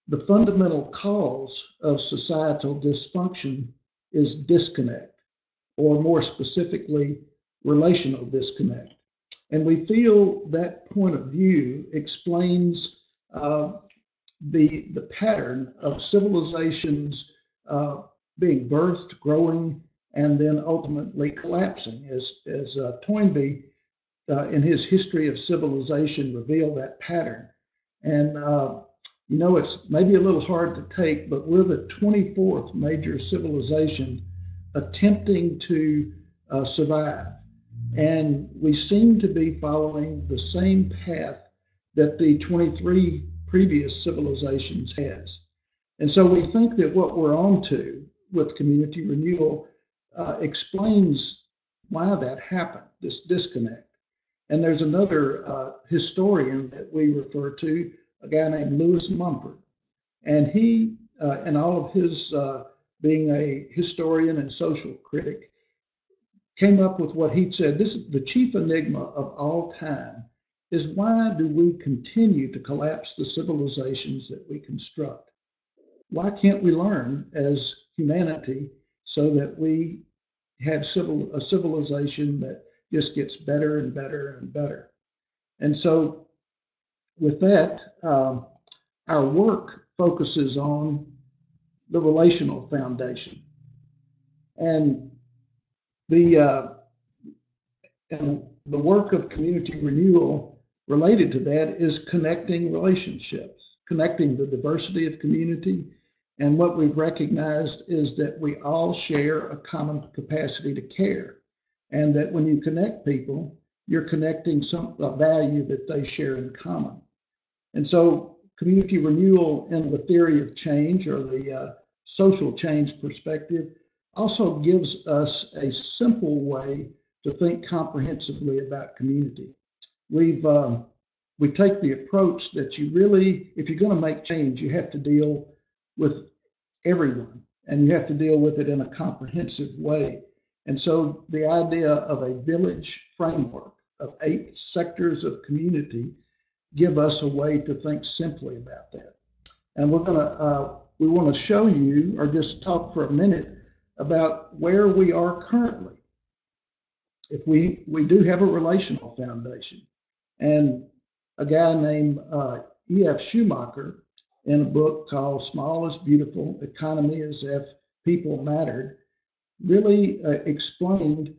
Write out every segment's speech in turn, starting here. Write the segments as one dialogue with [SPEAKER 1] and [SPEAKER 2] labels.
[SPEAKER 1] the fundamental cause of societal dysfunction is disconnect, or more specifically, relational disconnect. And we feel that point of view explains the pattern of civilizations being birthed, growing, and then ultimately collapsing, as Toynbee in his History of Civilization revealed that pattern. And it's maybe a little hard to take, but we're the 24th major civilization attempting to survive. And we seem to be following the same path that the 23 previous civilizations has. And so we think that what we're on to with community renewal explains why that happened, this disconnect. And there's another historian that we refer to, a guy named Lewis Mumford. And he, in all of his being a historian and social critic, came up with what he said, this is the chief enigma of all time, is why do we continue to collapse the civilizations that we construct? Why can't we learn as humanity so that we have a civilization that just gets better and better and better? And so with that, our work focuses on the relational foundation. And the work of community renewal related to that is connecting relationships, connecting the diversity of community. And what we've recognized is that we all share a common capacity to care, and that when you connect people, you're connecting a value that they share in common. And so community renewal in the theory of change, or the social change perspective, also gives us a simple way to think comprehensively about community. We take the approach that you really, if you're going to make change, you have to deal with everyone, and you have to deal with it in a comprehensive way. And so the idea of a village framework of 8 sectors of community give us a way to think simply about that. And we want to show you, or just talk for a minute about where we are currently. If we do have a relational foundation, and a guy named E.F. Schumacher, in a book called Small is Beautiful, Economy as If People Mattered, really explained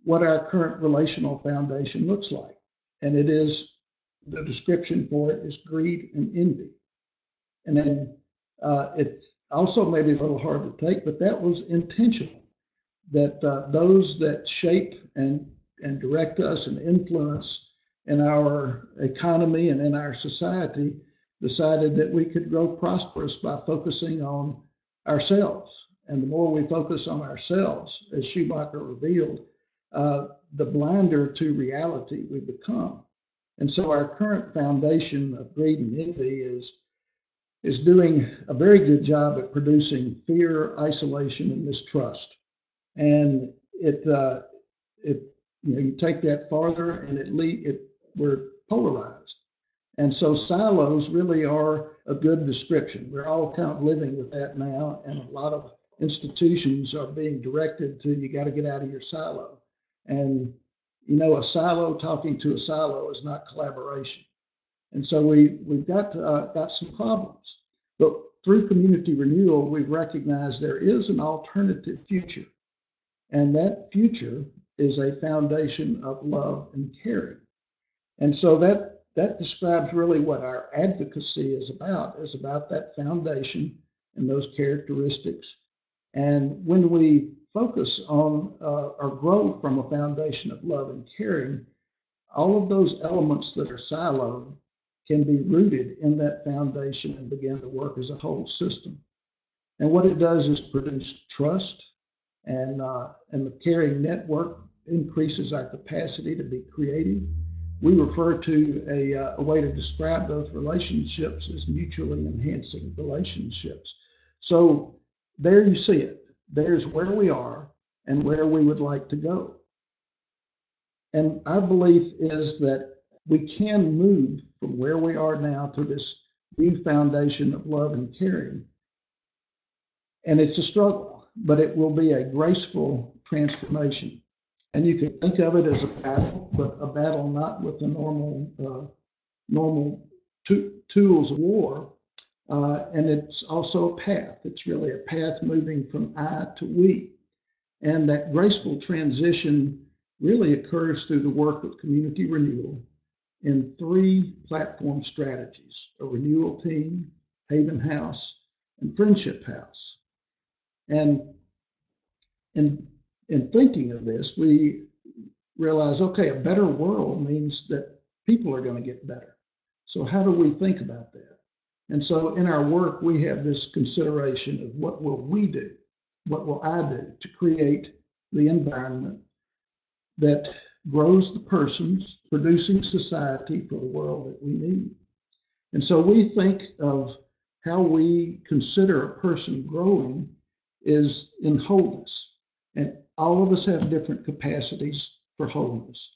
[SPEAKER 1] what our current relational foundation looks like. And it is, the description for it is greed and envy. And then it's also maybe a little hard to take, but that was intentional, that those that shape and direct us and influence in our economy and in our society decided that we could grow prosperous by focusing on ourselves. And the more we focus on ourselves, as Schumacher revealed, the blinder to reality we become. And so our current foundation of greed and envy is doing a very good job at producing fear, isolation, and mistrust. And you take that farther, and we're polarized. And so silos really are a good description. We're all kind of living with that now, and a lot of institutions are being directed to, you got to get out of your silo. And a silo talking to a silo is not collaboration. And so we've got some problems. But through community renewal, we've recognized there is an alternative future. And that future is a foundation of love and caring. And so that describes really what our advocacy is about that foundation and those characteristics. And when we focus on or grow from a foundation of love and caring, all of those elements that are siloed can be rooted in that foundation and begin to work as a whole system. And what it does is produce trust, and the caring network increases our capacity to be creative. We refer to a way to describe those relationships as mutually enhancing relationships. So there you see it. There's where we are and where we would like to go. And our belief is that we can move from where we are now to this new foundation of love and caring. And it's a struggle, but it will be a graceful transformation. And you can think of it as a battle, but a battle not with the normal tools of war. And it's also a path. It's really a path moving from I to we. And that graceful transition really occurs through the work of Community Renewal in 3 platform strategies: a renewal team, Haven House, and Friendship House. And in thinking of this, we realize, okay, a better world means that people are going to get better. So how do we think about that? And so in our work, we have this consideration of what will we do? What will I do to create the environment that grows the persons, producing society for the world that we need? And so we think of how we consider a person growing is in wholeness. And all of us have different capacities for wholeness,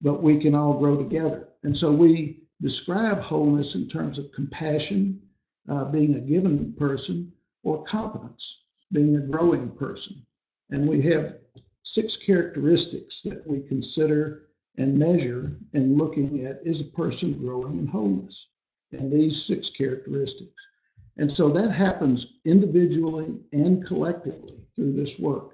[SPEAKER 1] but we can all grow together. And so we describe wholeness in terms of compassion, being a given person, or competence, being a growing person. And we have 6 characteristics that we consider and measure in looking at, is a person growing in wholeness? And these 6 characteristics. And so that happens individually and collectively through this work.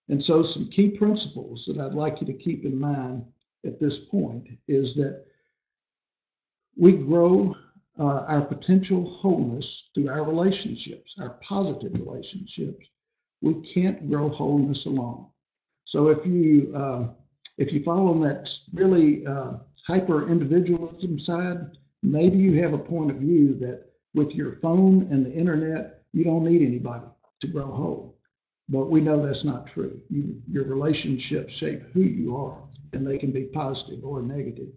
[SPEAKER 1] And so some key principles that I'd like you to keep in mind at this point is that we grow our potential wholeness through our relationships, our positive relationships. We can't grow wholeness alone. So if you follow that really hyper individualism side, maybe you have a point of view that with your phone and the internet, you don't need anybody to grow whole. But we know that's not true. Your relationships shape who you are, and they can be positive or negative.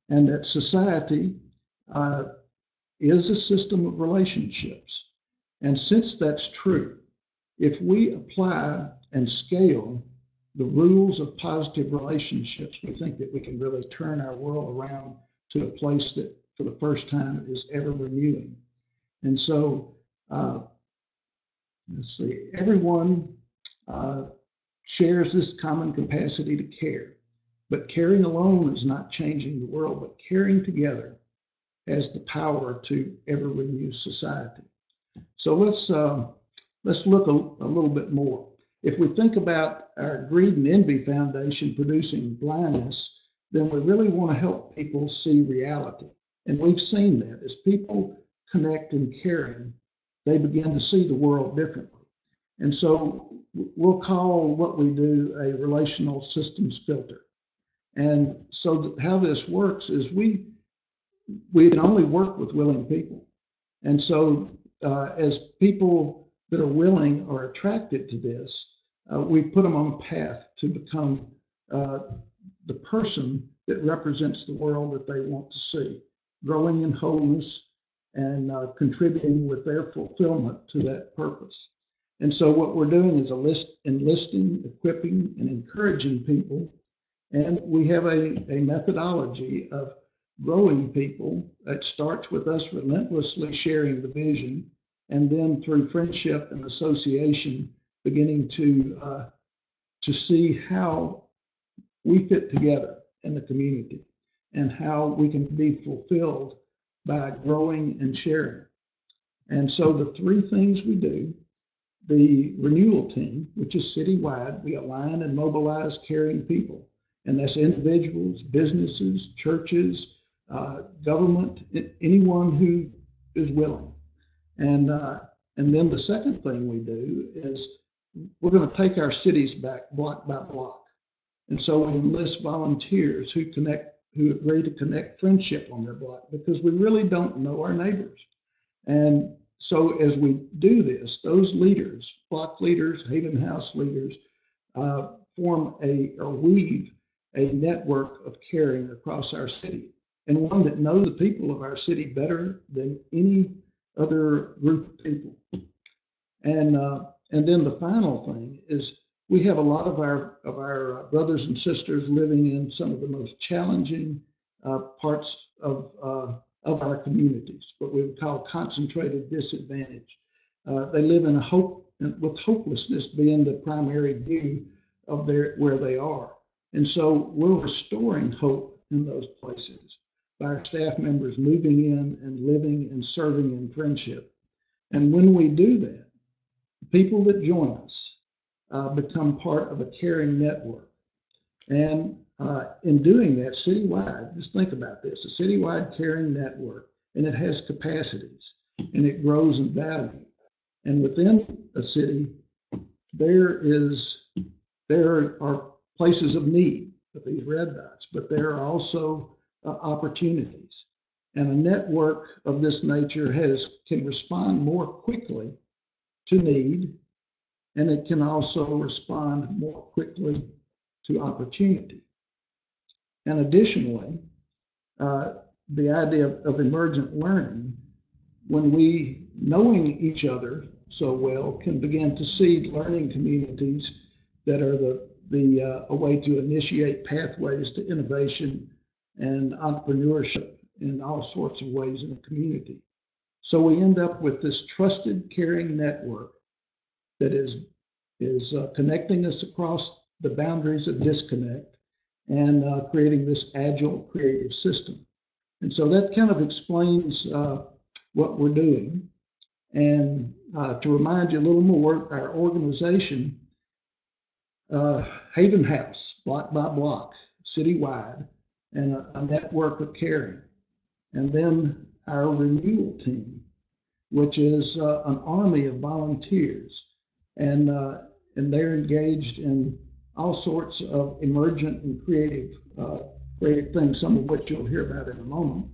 [SPEAKER 1] And that society is a system of relationships. And since that's true, if we apply and scale the rules of positive relationships, we think that we can really turn our world around to a place that for the first time is ever renewing. And so, let's see, everyone shares this common capacity to care, but caring alone is not changing the world, but caring together has the power to ever renew society. So let's look a little bit more. If we think about our Greed and Envy Foundation producing blindness, then we really want to help people see reality. And we've seen that as people connect in caring, they begin to see the world differently. And so we'll call what we do a relational systems filter. And so how this works is we can only work with willing people. And so as people that are willing are attracted to this, we put them on a path to become the person that represents the world that they want to see, growing in wholeness and contributing with their fulfillment to that purpose. And so what we're doing is enlisting, equipping, and encouraging people. And we have a methodology of growing people that starts with us relentlessly sharing the vision, and then through friendship and association, beginning to see how we fit together in the community and how we can be fulfilled by growing and sharing. And so the 3 things we do: the renewal team, which is citywide, we align and mobilize caring people, and that's individuals, businesses, churches, government, anyone who is willing. And then the second thing we do is we're going to take our cities back block by block. And so we enlist volunteers who agree to connect friendship on their block, because we really don't know our neighbors. And so as we do this, those leaders, block leaders, Haven House leaders, weave a network of caring across our city, and one that knows the people of our city better than any other group of people. And then the final thing is we have a lot of our brothers and sisters living in some of the most challenging parts of of our communities, what we would call concentrated disadvantage. They live in with hopelessness being the primary view of where they are. And so we're restoring hope in those places by our staff members moving in and living and serving in friendship. And when we do that, people that join us become part of a caring network. And in doing that citywide, just think about this, a citywide caring network, and it has capacities and it grows in value. And within a city, there are places of need with these red dots, but there are also opportunities. And a network of this nature can respond more quickly to need, and it can also respond more quickly to opportunity. And additionally, the idea of emergent learning, when we, knowing each other so well, can begin to seed learning communities that are a way to initiate pathways to innovation and entrepreneurship in all sorts of ways in the community. So we end up with this trusted, caring network that is connecting us across the boundaries of disconnect and creating this agile, creative system. And so that kind of explains what we're doing. And to remind you a little more, our organization, Haven House, block by block, citywide, and a network of caring. And then our renewal team, which is an army of volunteers, and they're engaged in all sorts of emergent and creative things, some of which you'll hear about in a moment.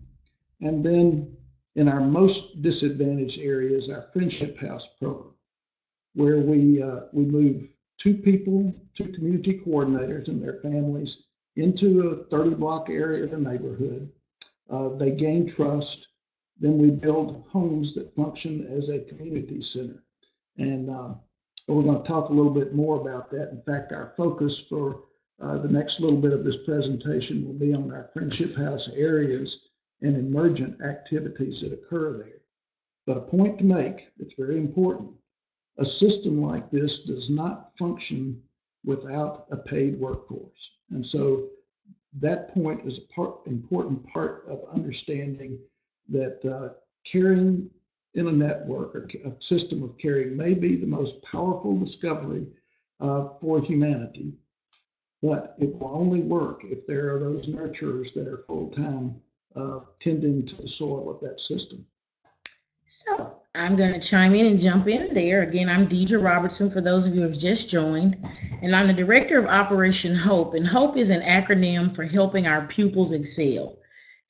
[SPEAKER 1] And then in our most disadvantaged areas, our Friendship House program, where we move two community coordinators and their families into a 30-block area of the neighborhood. They gain trust. Then we build homes that function as a community center. And we're going to talk a little bit more about that. In fact, our focus for the next little bit of this presentation will be on our Friendship House areas and emergent activities that occur there. But a point to make that's very important, a system like this does not function without a paid workforce. And so that point is an important part of understanding that caring in a network or a system of caring may be the most powerful discovery for humanity, but it will only work if there are those nurturers that are full-time tending to the soil of that system.
[SPEAKER 2] So I'm going to chime in and jump in there. Again, I'm Deidre Robertson, for those of you who have just joined, and I'm the director of Operation HOPE, and HOPE is an acronym for helping our pupils excel.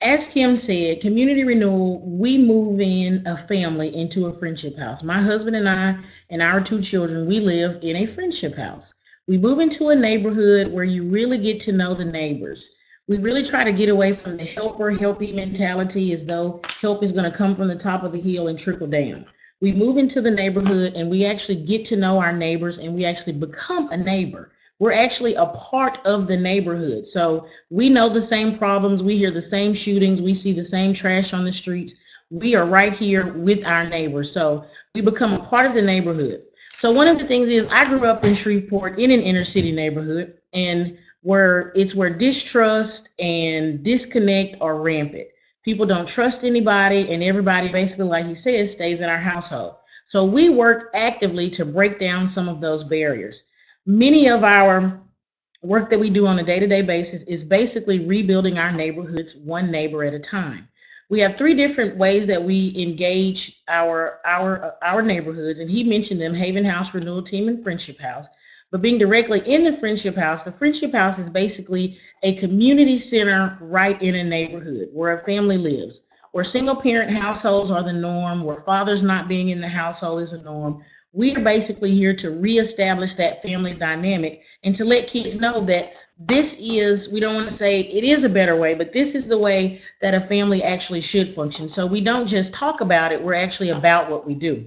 [SPEAKER 2] As Kim said, Community Renewal, we move in a family into a friendship house. My husband and I and our two children, we live in a friendship house. We move into a neighborhood where you really get to know the neighbors. We really try to get away from the helpy mentality, as though help is going to come from the top of the hill and trickle down. We move into the neighborhood and we actually get to know our neighbors, and we actually become a neighbor. We're actually a part of the neighborhood. So we know the same problems. We hear the same shootings. We see the same trash on the streets. We are right here with our neighbors. So we become a part of the neighborhood. So one of the things is, I grew up in Shreveport in an inner city neighborhood, and where distrust and disconnect are rampant. People don't trust anybody, and everybody basically, like he said, stays in our household. So we work actively to break down some of those barriers. Many of our work that we do on a day-to-day basis is basically rebuilding our neighborhoods one neighbor at a time. We have three different ways that we engage our neighborhoods, and he mentioned them: Haven House, Renewal Team, and Friendship House. But being directly in the Friendship House is basically a community center right in a neighborhood where a family lives, where single parent households are the norm, where fathers not being in the household is a norm. We are basically here to reestablish that family dynamic and to let kids know that this is, we don't want to say it is a better way, but this is the way that a family actually should function. So we don't just talk about it, we're actually about what we do.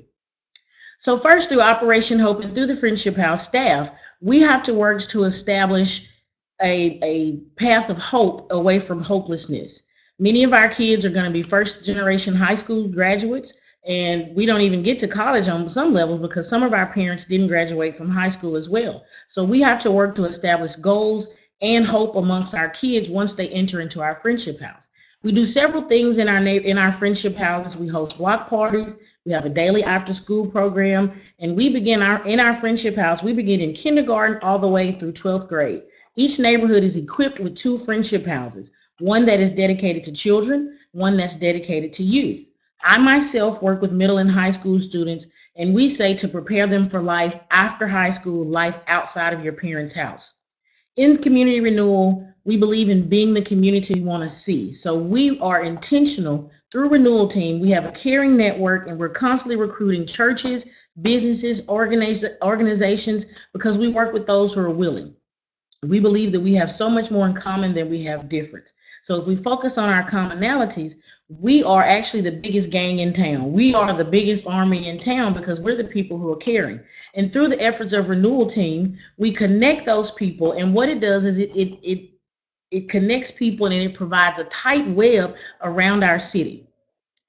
[SPEAKER 2] So first, through Operation HOPE and through the Friendship House staff, we have to work to establish a path of hope away from hopelessness. Many of our kids are going to be first generation high school graduates, and we don't even get to college on some levels because some of our parents didn't graduate from high school as well. So we have to work to establish goals and hope amongst our kids once they enter into our friendship house. We do several things in our friendship houses. We host block parties. We have a daily after school program, and we begin in our friendship house. We begin in kindergarten all the way through 12th grade. Each neighborhood is equipped with 2 friendship houses, one that is dedicated to children, one that's dedicated to youth. I myself work with middle and high school students, and we say to prepare them for life after high school, life outside of your parents' house. In Community Renewal, we believe in being the community we want to see. So we are intentional through Renewal Team. We have a caring network, and we're constantly recruiting churches, businesses, organizations, because we work with those who are willing. We believe that we have so much more in common than we have difference. So if we focus on our commonalities, we are actually the biggest gang in town. We are the biggest army in town because we're the people who are caring. And through the efforts of Renewal Team, we connect those people. And what it does is it connects people, and it provides a tight web around our city.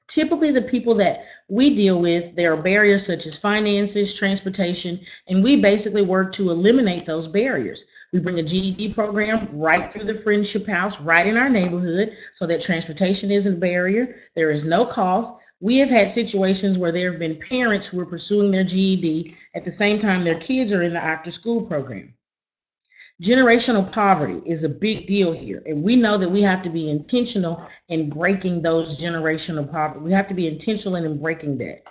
[SPEAKER 2] Typically, the people that we deal with, there are barriers such as finances, transportation, and we basically work to eliminate those barriers. We bring a GED program right through the friendship house, right in our neighborhood, so that transportation isn't a barrier. There is no cost. We have had situations where there have been parents who are pursuing their GED at the same time their kids are in the after school program. Generational poverty is a big deal here, and we know that we have to be intentional in breaking those generational poverty. We have to be intentional in breaking that.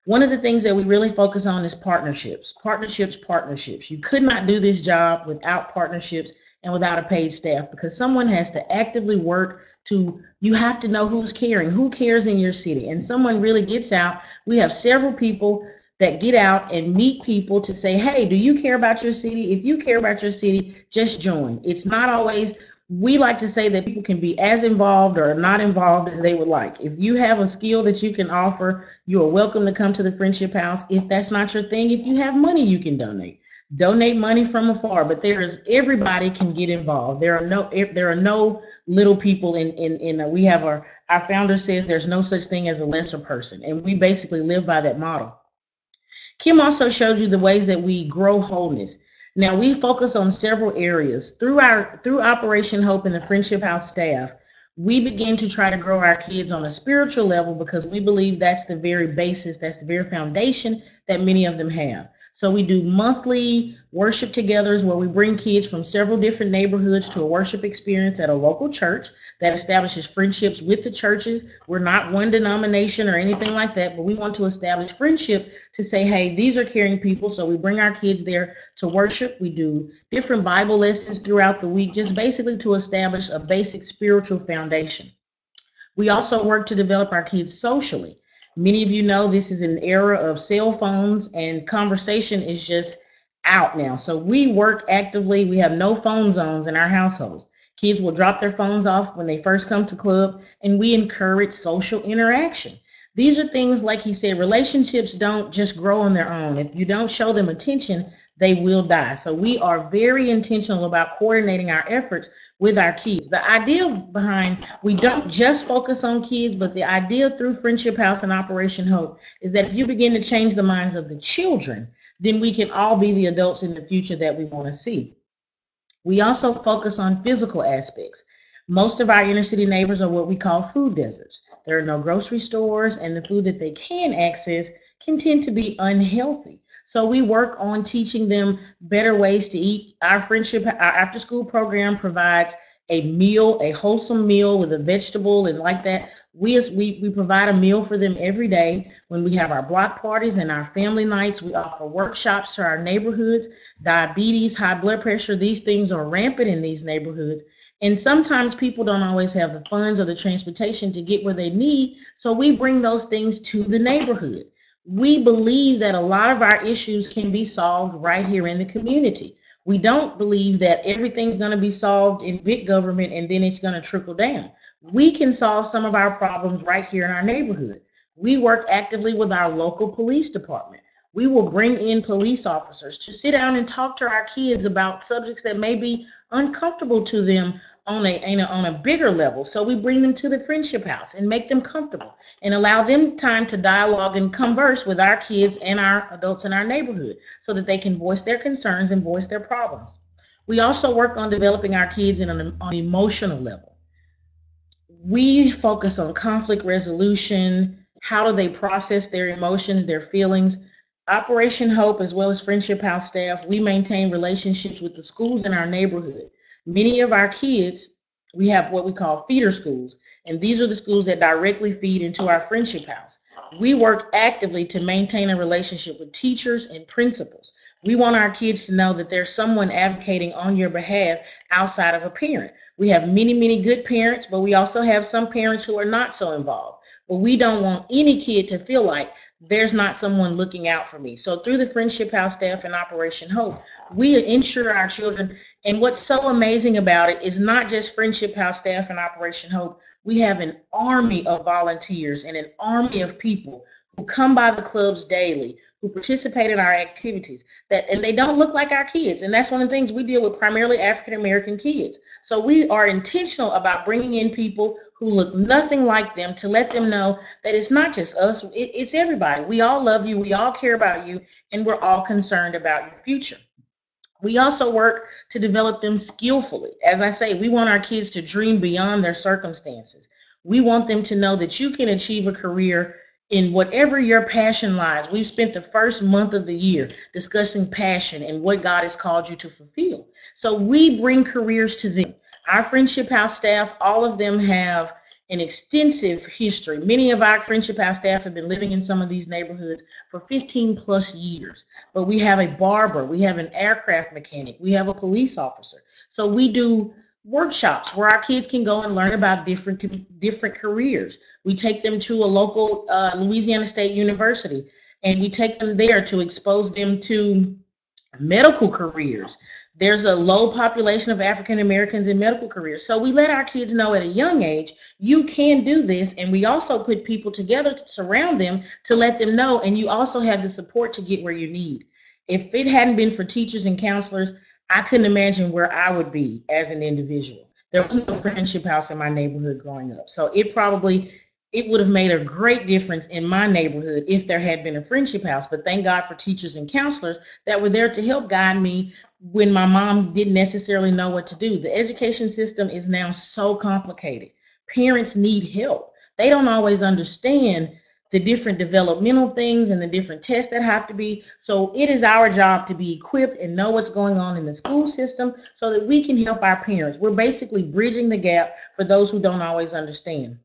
[SPEAKER 2] One of the things that we really focus on is partnerships. You could not do this job without partnerships and without a paid staff, because someone has to actively work to, you have to know who's caring, who cares in your city, and someone really gets out. We have several people that get out and meet people to say, hey, do you care about your city? If you care about your city, just join. It's not always, we like to say that people can be as involved or not involved as they would like. If you have a skill that you can offer, you are welcome to come to the Friendship House. If that's not your thing, if you have money, you can donate. Donate money from afar, but everybody can get involved. There are no little people we have our founder says there's no such thing as a lesser person, and we basically live by that model. Kim also showed you the ways that we grow wholeness. Now, we focus on several areas. Through Operation Hope and the Friendship House staff, we begin to try to grow our kids on a spiritual level because we believe that's the very basis, that's the very foundation that many of them have. So we do monthly worship togethers where we bring kids from several different neighborhoods to a worship experience at a local church that establishes friendships with the churches. We're not one denomination or anything like that, but we want to establish friendship to say, hey, these are caring people. So we bring our kids there to worship. We do different Bible lessons throughout the week, just basically to establish a basic spiritual foundation. We also work to develop our kids socially. Many of you know this is an era of cell phones, and conversation is just out now. So we work actively. We have no phone zones in our households. Kids will drop their phones off when they first come to club, and we encourage social interaction. These are things, like he said, relationships don't just grow on their own. If you don't show them attention, they will die. So we are very intentional about coordinating our efforts with our kids. The idea behind, we don't just focus on kids, but the idea through Friendship House and Operation Hope is that if you begin to change the minds of the children, then we can all be the adults in the future that we want to see. We also focus on physical aspects. Most of our inner city neighbors are what we call food deserts. There are no grocery stores, and the food that they can access can tend to be unhealthy. So we work on teaching them better ways to eat. Our after school program provides a meal, a wholesome meal with a vegetable and like that. We provide a meal for them every day. When we have our block parties and our family nights, we offer workshops to our neighborhoods. Diabetes, high blood pressure, these things are rampant in these neighborhoods. And sometimes people don't always have the funds or the transportation to get where they need. So we bring those things to the neighborhood. We believe that a lot of our issues can be solved right here in the community. We don't believe that everything's going to be solved in big government and then it's going to trickle down. We can solve some of our problems right here in our neighborhood. We work actively with our local police department. We will bring in police officers to sit down and talk to our kids about subjects that may be uncomfortable to them on a bigger level. So we bring them to the friendship house and make them comfortable and allow them time to dialogue and converse with our kids and our adults in our neighborhood so that they can voice their concerns and voice their problems. We also work on developing our kids on an emotional level. We focus on conflict resolution. How do they process their emotions, their feelings? Operation Hope, as well as Friendship House staff, we maintain relationships with the schools in our neighborhood. Many of our kids, we have what we call feeder schools, and these are the schools that directly feed into our Friendship House. We work actively to maintain a relationship with teachers and principals. We want our kids to know that there's someone advocating on your behalf outside of a parent. We have many, many good parents, but we also have some parents who are not so involved. But we don't want any kid to feel like there's not someone looking out for me. So through the Friendship House staff and Operation Hope, we ensure our children. And what's so amazing about it is not just Friendship House staff and Operation Hope. We have an army of volunteers and an army of people who come by the clubs daily, who participate in our activities, and they don't look like our kids. And that's one of the things we deal with, primarily African-American kids. So we are intentional about bringing in people who look nothing like them to let them know that it's not just us, it's everybody. We all love you, we all care about you, and we're all concerned about your future. We also work to develop them skillfully. As I say, we want our kids to dream beyond their circumstances. We want them to know that you can achieve a career in whatever your passion lies. We've spent the first month of the year discussing passion and what God has called you to fulfill. So we bring careers to them. Our Friendship House staff, all of them have an extensive history. Many of our Friendship House staff have been living in some of these neighborhoods for 15 plus years. But we have a barber, we have an aircraft mechanic, we have a police officer. So we do workshops where our kids can go and learn about different careers. We take them to a local Louisiana State University, and we take them there to expose them to medical careers. There's a low population of African Americans in medical careers. So we let our kids know at a young age, you can do this. And we also put people together to surround them to let them know. And you also have the support to get where you need. If it hadn't been for teachers and counselors, I couldn't imagine where I would be as an individual. There was no Friendship House in my neighborhood growing up. So it would have made a great difference in my neighborhood if there had been a Friendship House. But thank God for teachers and counselors that were there to help guide me when my mom didn't necessarily know what to do. The education system is now so complicated. Parents need help. They don't always understand the different developmental things and the different tests that have to be. So it is our job to be equipped and know what's going on in the school system so that we can help our parents. We're basically bridging the gap for those who don't always understand.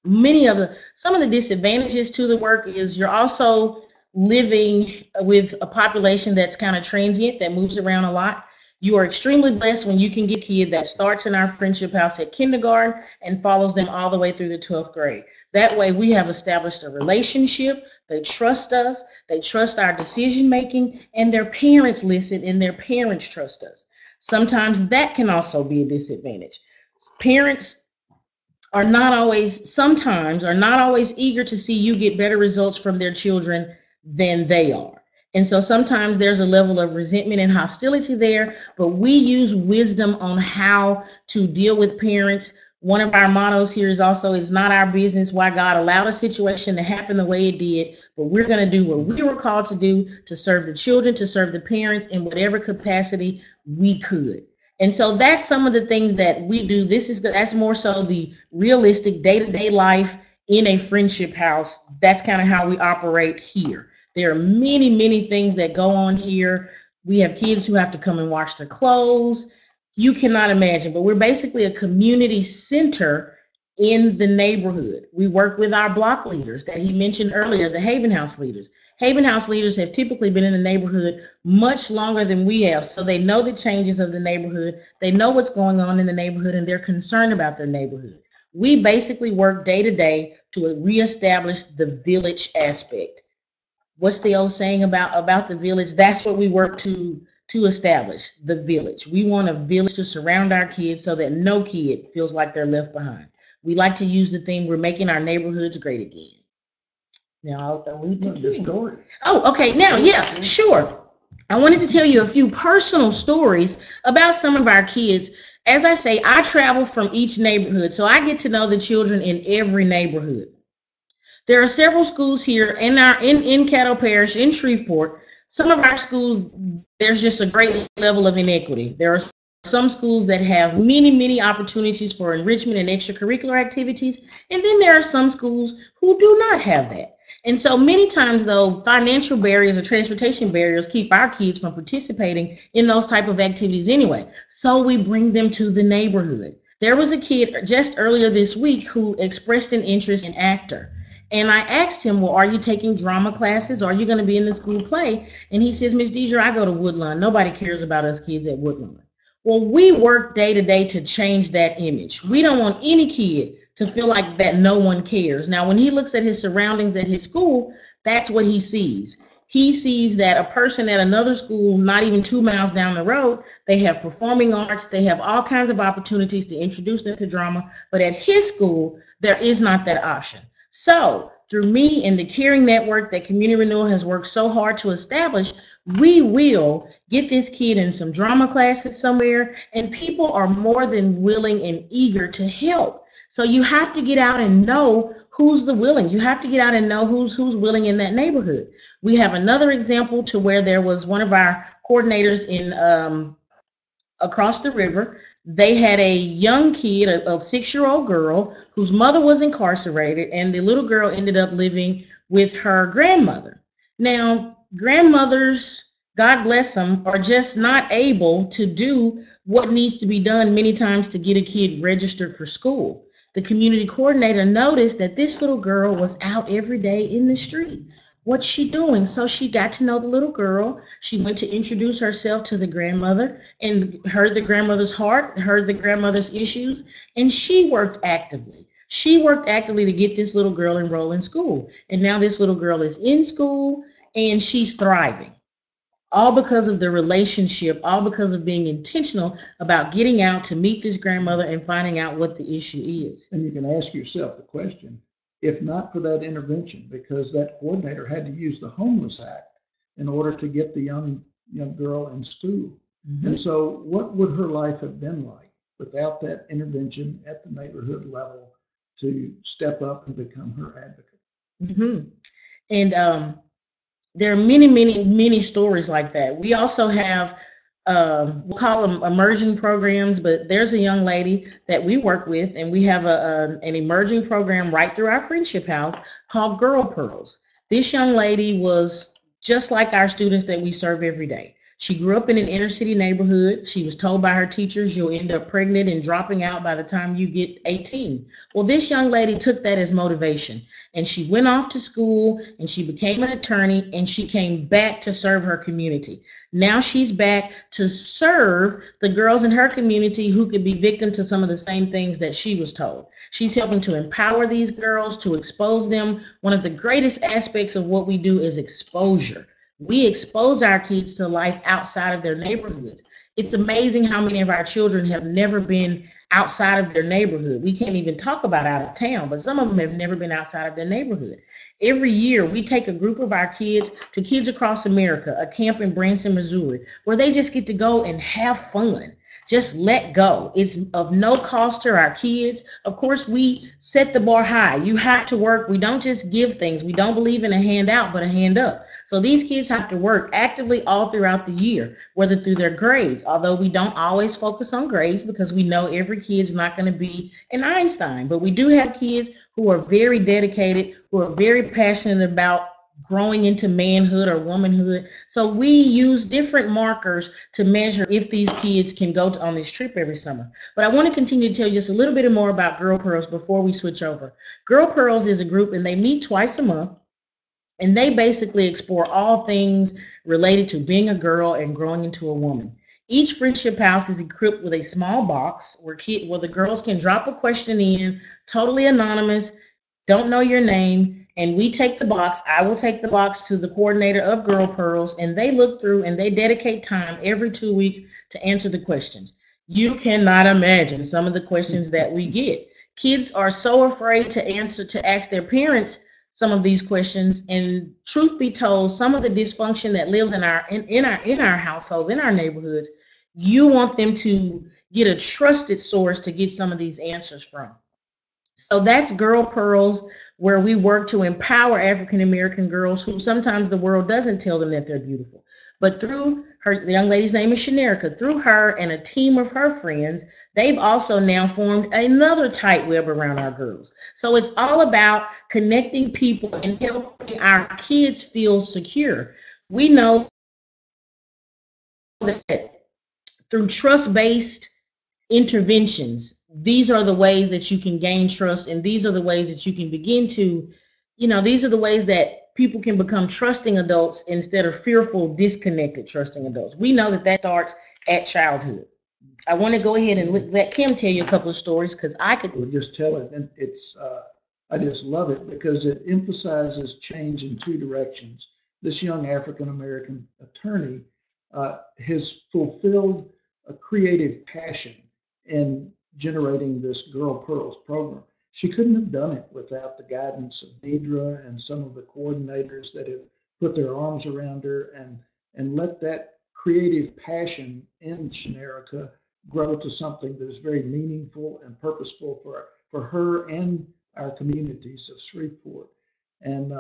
[SPEAKER 2] Some of the disadvantages to the work is you're also living with a population that's kind of transient, that moves around a lot. You are extremely blessed when you can get a kid that starts in our Friendship House at kindergarten and follows them all the way through the 12th grade. That way we have established a relationship. They trust us, they trust our decision making, and their parents listen and their parents trust us. Sometimes that can also be a disadvantage. Parents are not always eager to see you get better results from their children than they are. And so sometimes there's a level of resentment and hostility there, but we use wisdom on how to deal with parents. One of our mottos here is also, it's not our business why God allowed a situation to happen the way it did, but we're going to do what we were called to do to serve the children, to serve the parents in whatever capacity we could. And so that's some of the things that we do. That's more so the realistic day-to-day life in a Friendship House. That's kind of how we operate here. There are many, many things that go on here. We have kids who have to come and wash their clothes. You cannot imagine, but we're basically a community center in the neighborhood. We work with our block leaders that he mentioned earlier, the Haven House leaders. Haven House leaders have typically been in the neighborhood much longer than we have, so they know the changes of the neighborhood. They know what's going on in the neighborhood, and they're concerned about their neighborhood. We basically work day to day to reestablish the village aspect. What's the old saying about the village? That's what we work to establish, the village. We want a village to surround our kids so that no kid feels like they're left behind. We like to use the theme, we're making our neighborhoods great again. Now, I'll leave it to you. Story. Oh, okay. Now, yeah, sure. I wanted to tell you a few personal stories about some of our kids. as I say, I travel from each neighborhood, so I get to know the children in every neighborhood. There are several schools here in Caddo Parish, in Shreveport. Some of our schools, there's just a great level of inequity. There are some schools that have many opportunities for enrichment and extracurricular activities, and then there are some schools who do not have that. And so many times, though, financial barriers or transportation barriers keep our kids from participating in those type of activities anyway. So we bring them to the neighborhood. There was a kid just earlier this week who expressed an interest in actor. And I asked him, well, are you taking drama classes? Are you going to be in the school play? And he says, Miss Deidre, I go to Woodlawn. Nobody cares about us kids at Woodlawn. Well, we work day to day to change that image. We don't want any kid to feel like that no one cares. Now, when he looks at his surroundings at his school, that's what he sees. He sees that a person at another school, not even 2 miles down the road, they have performing arts, they have all kinds of opportunities to introduce them to drama, but at his school, there is not that option. So through me and the Caring Network that Community Renewal has worked so hard to establish, we will get this kid in some drama classes somewhere, and people are more than willing and eager to help. So you have to get out and know who's the willing. You have to get out and know who's willing in that neighborhood. We have another example to where there was one of our coordinators in across the river. They had a young kid, a 6-year-old girl, whose mother was incarcerated, and the little girl ended up living with her grandmother. Now, grandmothers, God bless them, are just not able to do what needs to be done many times to get a kid registered for school. The community coordinator noticed that this little girl was out every day in the street. What's she doing? So she got to know the little girl. She went to introduce herself to the grandmother and heard the grandmother's heart, heard the grandmother's issues, and she worked actively. She worked actively to get this little girl enrolled in school. And now this little girl is in school and she's thriving. All because of the relationship, all because of being intentional about getting out to meet this grandmother and finding out what the issue is.
[SPEAKER 1] And you can ask yourself the question, if not for that intervention, because that coordinator had to use the Homeless Act in order to get the young girl in school. Mm-hmm. And so what would her life have been like without that intervention at the neighborhood level to step up and become her advocate?
[SPEAKER 2] Mm-hmm. And there are many stories like that. We also have, we'll call them emerging programs, but there's a young lady that we work with, and we have an emerging program right through our Friendship House called Girl Pearls. This young lady was just like our students that we serve every day. She grew up in an inner city neighborhood. She was told by her teachers, you'll end up pregnant and dropping out by the time you get 18. Well, this young lady took that as motivation, and she went off to school and she became an attorney, and she came back to serve her community. Now she's back to serve the girls in her community who could be victim to some of the same things that she was told. She's helping to empower these girls, to expose them. One of the greatest aspects of what we do is exposure. We expose our kids to life outside of their neighborhoods. It's amazing how many of our children have never been outside of their neighborhood. We can't even talk about out of town, but some of them have never been outside of their neighborhood. Every year, we take a group of our kids to Kids Across America, a camp in Branson, Missouri, where they just get to go and have fun. Just let go. It's of no cost to our kids. Of course, we set the bar high. You have to work. We don't just give things. We don't believe in a handout, but a hand up. So these kids have to work actively all throughout the year, whether through their grades, although we don't always focus on grades because we know every kid's not going to be an Einstein. But we do have kids who are very dedicated, who are very passionate about growing into manhood or womanhood. So we use different markers to measure if these kids can go on this trip every summer. But I want to continue to tell you just a little bit more about Girl Pearls before we switch over. Girl Pearls is a group, and they meet twice a month, and they basically explore all things related to being a girl and growing into a woman. Each Friendship House is equipped with a small box where the girls can drop a question in, totally anonymous, don't know your name, and we take the box. I will take the box to the coordinator of Girl Pearls, and they look through and they dedicate time every 2 weeks to answer the questions. You cannot imagine some of the questions that we get. Kids are so afraid to ask their parents some of these questions, and truth be told, some of the dysfunction that lives in our households, in our neighborhoods, you want them to get a trusted source to get some of these answers from. So that's Girl Pearls, where we work to empower African American girls who sometimes the world doesn't tell them that they're beautiful. But through her, the young lady's name is Shanerica, through her and a team of her friends, they've also now formed another tight web around our girls. So it's all about connecting people and helping our kids feel secure. We know that through trust-based interventions, these are the ways that you can gain trust, and these are the ways that you can begin to, these are the ways that people can become trusting adults instead of fearful, disconnected trusting adults. We know that starts at childhood. I want to go ahead and let Kim tell you a couple of stories, because I could
[SPEAKER 1] just tell it, and I just love it because it emphasizes change in two directions. This young African American attorney has fulfilled a creative passion in generating this Girl Pearls program. She couldn't have done it without the guidance of Deidre and some of the coordinators that have put their arms around her and let that creative passion in Shanerica grow to something that is very meaningful and purposeful for her and our communities of Shreveport. And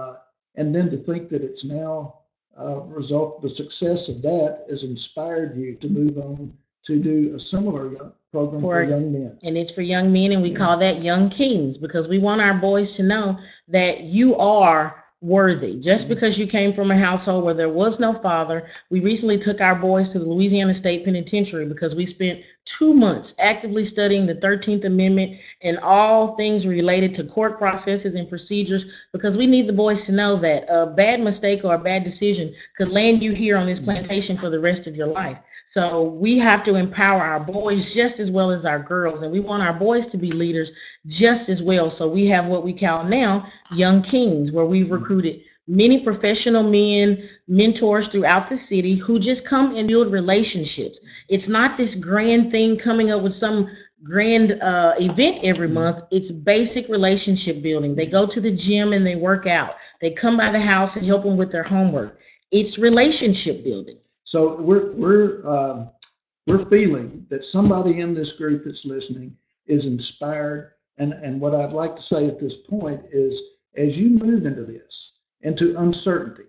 [SPEAKER 1] then to think that it's now the success of that has inspired you to move on to do a similar program for young men.
[SPEAKER 2] And it's for young men, and we call that Young Kings, because we want our boys to know that you are worthy. Just because you came from a household where there was no father. We recently took our boys to the Louisiana State Penitentiary because we spent 2 months actively studying the 13th Amendment and all things related to court processes and procedures, because we need the boys to know that a bad mistake or a bad decision could land you here on this plantation for the rest of your life. So we have to empower our boys just as well as our girls, and we want our boys to be leaders just as well. So we have what we call now Young Kings, where we've recruited many professional men, mentors throughout the city who just come and build relationships. It's not this grand thing coming up with some grand event every month. It's basic relationship building. They go to the gym and they work out. They come by the house and help them with their homework. It's relationship building.
[SPEAKER 1] So we're feeling that somebody in this group that's listening is inspired. And what I'd like to say at this point is, as you move into this, into uncertainty,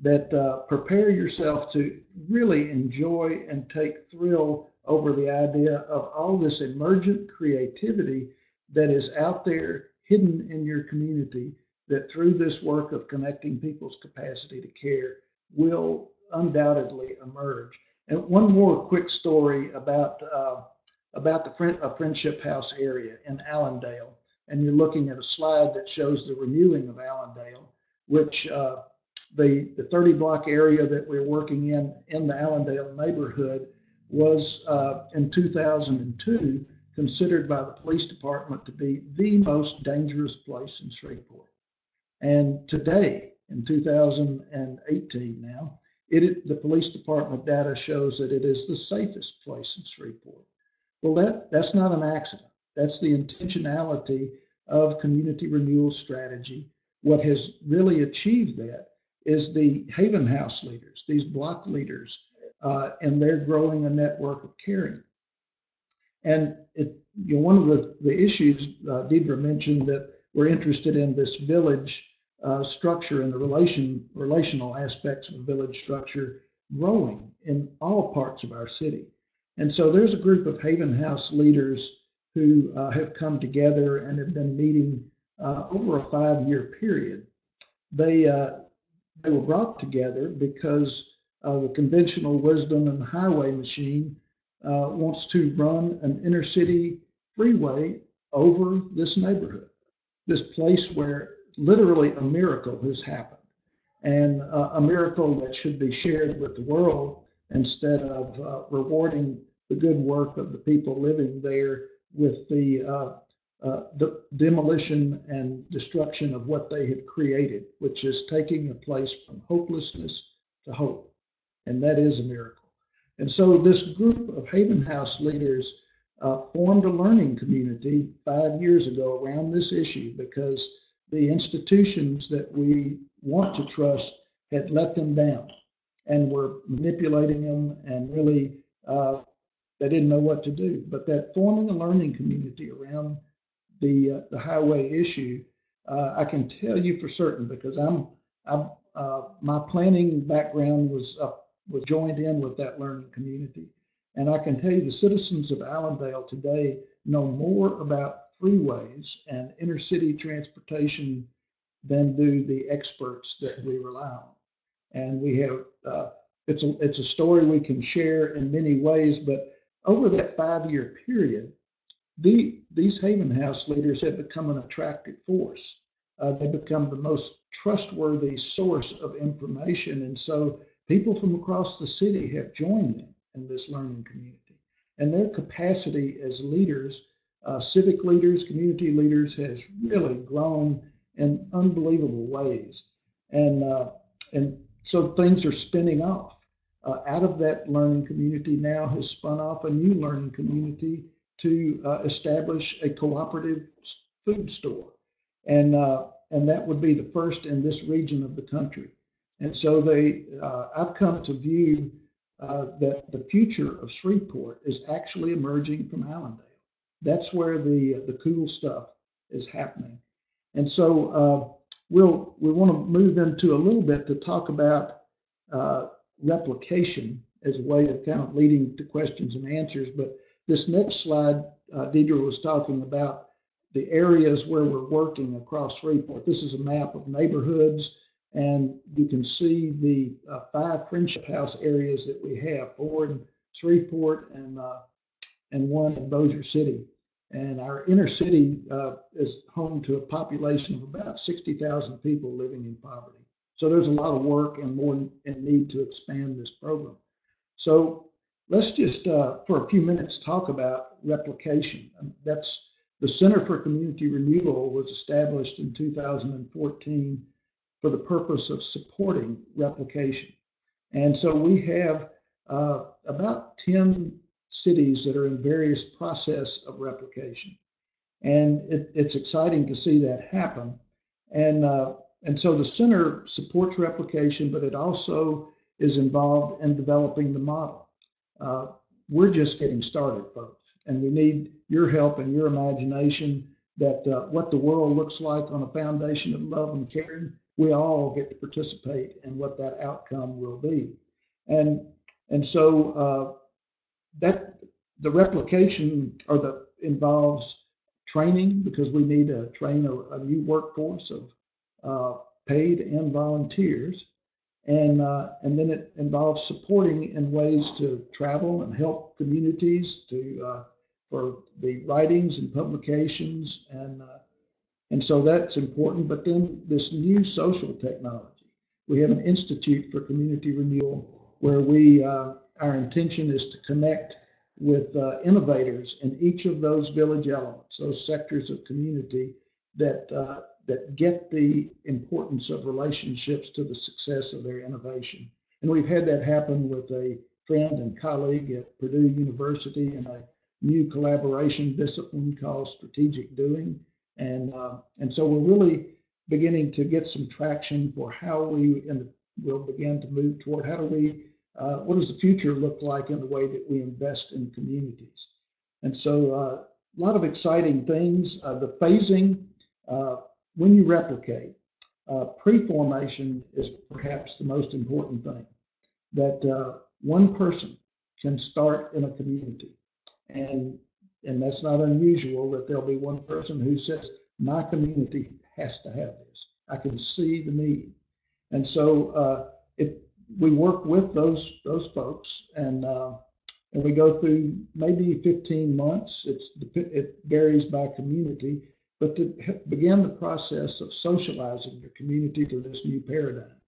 [SPEAKER 1] that prepare yourself to really enjoy and take thrill over the idea of all this emergent creativity that is out there hidden in your community, that through this work of connecting people's capacity to care will undoubtedly emerge. And one more quick story about the Friendship House area in Allendale. And you're looking at a slide that shows the renewing of Allendale, which the 30 block area that we're working in the Allendale neighborhood was in 2002 considered by the police department to be the most dangerous place in Shreveport. And today, in 2018 now, the police department data shows that it is the safest place in Shreveport. Well, that's not an accident. That's the intentionality of Community Renewal strategy. What has really achieved that is the Haven House leaders, these block leaders, and they're growing a network of caring. And one of the issues Deidre mentioned, that we're interested in this village structure and the relational aspects of the village structure growing in all parts of our city. And so there's a group of Haven House leaders who have come together and have been meeting over a 5-year period. They were brought together because the conventional wisdom and the highway machine wants to run an inner city freeway over this neighborhood, this place where literally a miracle has happened, and a miracle that should be shared with the world instead of rewarding the good work of the people living there with the demolition and destruction of what they have created, which is taking a place from hopelessness to hope. And that is a miracle. And so this group of Haven House leaders formed a learning community 5 years ago around this issue, because the institutions that we want to trust had let them down and were manipulating them, and really they didn't know what to do. But that forming a learning community around the highway issue, I can tell you for certain, because my planning background was joined in with that learning community. And I can tell you the citizens of Allendale today know more about freeways and intercity transportation than do the experts that we rely on. And we have, it's a story we can share in many ways, but over that 5-year period, these Haven House leaders have become an attractive force. They become the most trustworthy source of information. And so people from across the city have joined them in this learning community. And their capacity as leaders, civic leaders, community leaders, has really grown in unbelievable ways. And so things are spinning off. Out of that learning community now has spun off a new learning community to establish a cooperative food store. And that would be the first in this region of the country. And so I've come to view that the future of Shreveport is actually emerging from Allendale. That's where the cool stuff is happening. And so we want to move into a little bit to talk about replication as a way of kind of leading to questions and answers. But this next slide, Deidre was talking about the areas where we're working across Shreveport. This is a map of neighborhoods, and you can see the 5 Friendship House areas that we have, 4 in Shreveport and 1 in Bossier City. And our inner city is home to a population of about 60,000 people living in poverty. So there's a lot of work and more in need to expand this program. So let's just, for a few minutes, talk about replication. That's the Center for Community Renewal was established in 2014 for the purpose of supporting replication. And so we have about 10 cities that are in various process of replication. And it's exciting to see that happen. And so the center supports replication, but it also is involved in developing the model. We're just getting started, folks, and we need your help and your imagination that what the world looks like on a foundation of love and caring, we all get to participate in what that outcome will be. And so that the replication involves training, because we need to train a new workforce of paid and volunteers. And then it involves supporting in ways to travel and help communities for the writings and publications, and so that's important. But then this new social technology, we have an Institute for Community Renewal where our intention is to connect with innovators in each of those village elements, those sectors of community that get the importance of relationships to the success of their innovation. And we've had that happen with a friend and colleague at Purdue University in a new collaboration discipline called strategic doing. And so we're really beginning to get some traction for how we'll begin to move toward what does the future look like in the way that we invest in communities. And so a lot of exciting things. The phasing, when you replicate, pre-formation is perhaps the most important thing, that one person can start in a community. And that's not unusual, that there'll be one person who says, my community has to have this. I can see the need. And so we work with those folks, and we go through maybe 15 months. It varies by community, but to begin the process of socializing your community to this new paradigm.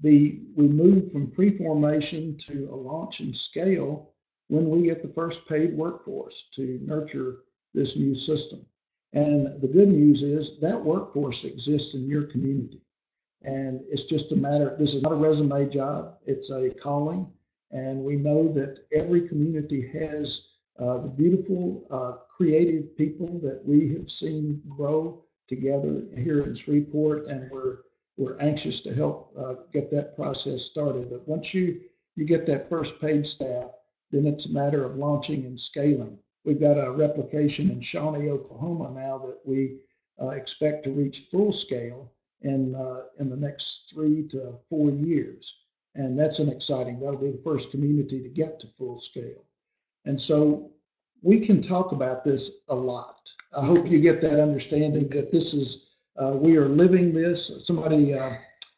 [SPEAKER 1] We move from pre-formation to a launch and scale when we get the first paid workforce to nurture this new system. And the good news is that workforce exists in your community. And it's just a matter, this is not a resume job, it's a calling. And we know that every community has the beautiful, creative people that we have seen grow together here in Shreveport, and we're anxious to help get that process started. But once you get that first paid staff, then it's a matter of launching and scaling. We've got a replication in Shawnee, Oklahoma now that we expect to reach full scale in the next 3 to 4 years. And that's an exciting, that'll be the first community to get to full scale. And so we can talk about this a lot. I hope you get that understanding that this is, we are living this. Somebody,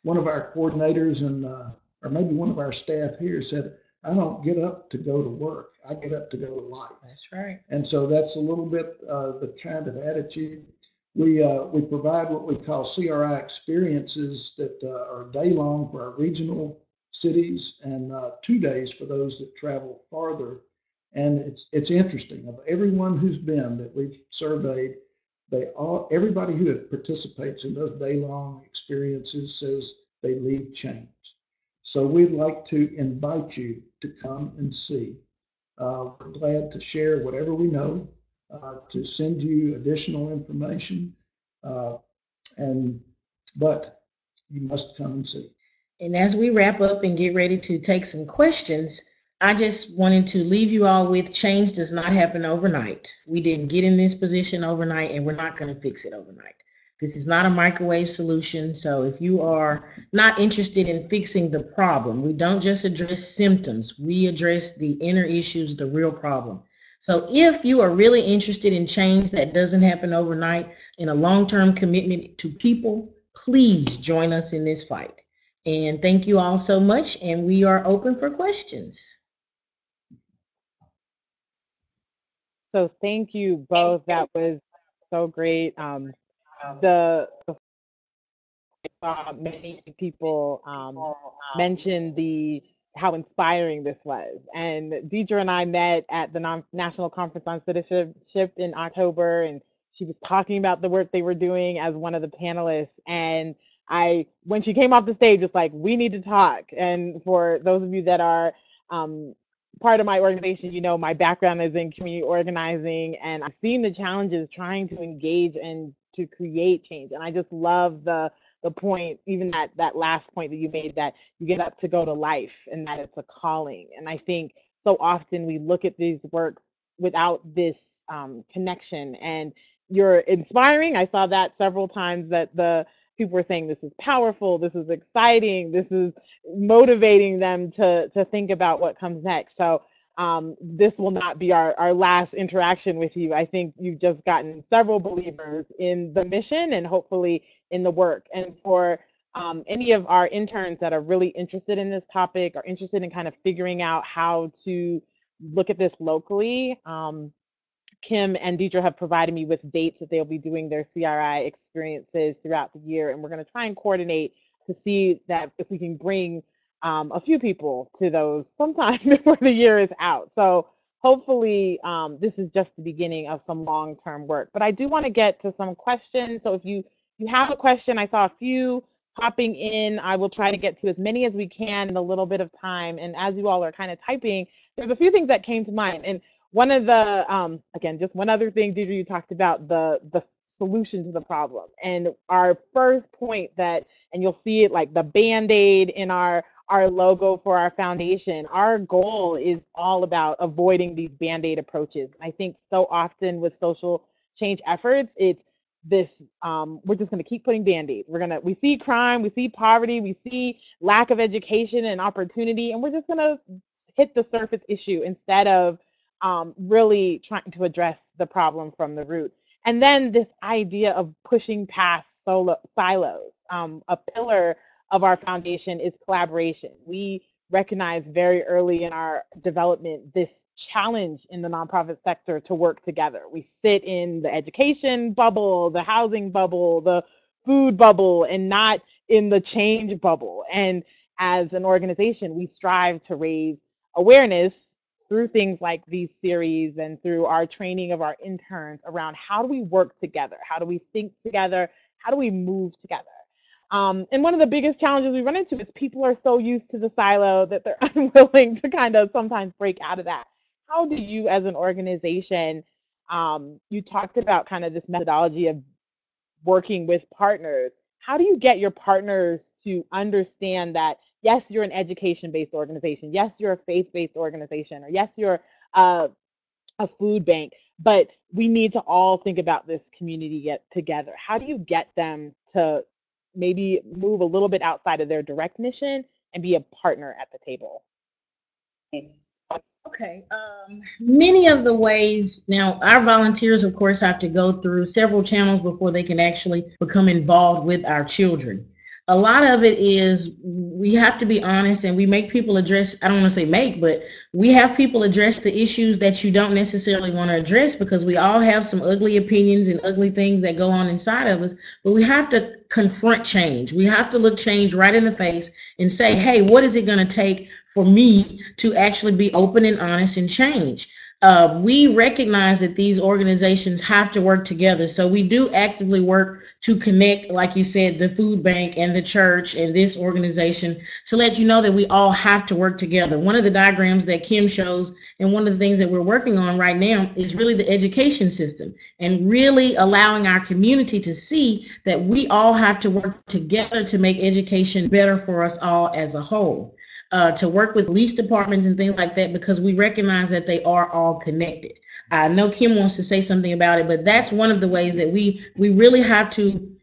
[SPEAKER 1] one of our coordinators and, or maybe one of our staff here said, I don't get up to go to work. I get up to go to life.
[SPEAKER 2] That's right.
[SPEAKER 1] And so that's a little bit the kind of attitude. We provide what we call CRI experiences that are day long for our regional cities and 2 days for those that travel farther. And it's interesting. Of everyone who's been that we've surveyed, everybody who participates in those day long experiences says they leave changed. So we'd like to invite you to come and see. We're glad to share whatever we know, to send you additional information, but you must come and see.
[SPEAKER 2] And as we wrap up and get ready to take some questions, I just wanted to leave you all with change does not happen overnight. We didn't get in this position overnight, and we're not going to fix it overnight. This is not a microwave solution. So if you are not interested in fixing the problem, we don't just address symptoms. We address the inner issues, the real problem. So if you are really interested in change that doesn't happen overnight, in a long-term commitment to people, please join us in this fight. And thank you all so much. And we are open for questions.
[SPEAKER 3] So thank you both. That was so great. The many people mentioned how inspiring this was. And Deidre and I met at the National Conference on Citizenship in October, and she was talking about the work they were doing as one of the panelists. And when she came off the stage, was like, we need to talk. And for those of you that are part of my organization, you know, my background is in community organizing, and I've seen the challenges trying to engage and to create change. And I just love the point, even that last point that you made, that you get up to go to life and that it's a calling. And I think so often we look at these works without this connection. And you're inspiring. I saw that several times, that the people were saying this is powerful, this is exciting, this is motivating them to think about what comes next. So this will not be our last interaction with you. I think you've just gotten several believers in the mission and hopefully in the work. And for any of our interns that are really interested in this topic, or interested in kind of figuring out how to look at this locally, Kim and Deidre have provided me with dates that they'll be doing their CRI experiences throughout the year. And we're going to try and coordinate to see that if we can bring a few people to those sometime before the year is out. So hopefully this is just the beginning of some long-term work. But I do want to get to some questions. So if you have a question, I saw a few popping in. I will try to get to as many as we can in a little bit of time. And as you all are kind of typing, there's a few things that came to mind. And one of the, again, just one other thing, Deidre, you talked about the solution to the problem. And our first point that, and you'll see it like the Band-Aid in our logo for our foundation, our goal is all about avoiding these Band-Aid approaches. I think so often with social change efforts, it's this, we're just going to keep putting Band-Aids. We see crime, we see poverty, we see lack of education and opportunity, and we're just going to hit the surface issue instead of really trying to address the problem from the root. And then this idea of pushing past silos. A pillar of our foundation is collaboration. We recognize very early in our development this challenge in the nonprofit sector to work together. We sit in the education bubble, the housing bubble, the food bubble, and not in the change bubble. And as an organization, we strive to raise awareness through things like these series and through our training of our interns around how do we work together? How do we think together? How do we move together? And one of the biggest challenges we run into is people are so used to the silo that they're unwilling to kind of sometimes break out of that. How do you as an organization, you talked about kind of this methodology of working with partners. how do you get your partners to understand that, yes, you're an education-based organization, yes, you're a faith-based organization, or yes, you're uh, a food bank, but we need to all think about this community get together? How do you get them to maybe move a little bit outside of their direct mission and be a partner at the table?
[SPEAKER 2] Okay. Many of the ways now, our volunteers, of course, have to go through several channels before they can actually become involved with our children. A lot of it is we have to be honest and we make people address, I don't want to say make, but we have people address the issues that you don't necessarily want to address because we all have some ugly opinions and ugly things that go on inside of us. But we have to confront change. We have to look change right in the face and say, hey, what is it going to take for me to actually be open and honest and change? We recognize that these organizations have to work together. So we do actively work to connect, like you said, the food bank and the church and this organization to let you know that we all have to work together. One of the diagrams that Kim shows and one of the things that we're working on right now is really the education system and really allowing our community to see that we all have to work together to make education better for us all as a whole. To work with police departments and things like that, because we recognize that they are all connected. I know Kim wants to say something about it, but that's one of the ways that we really have to,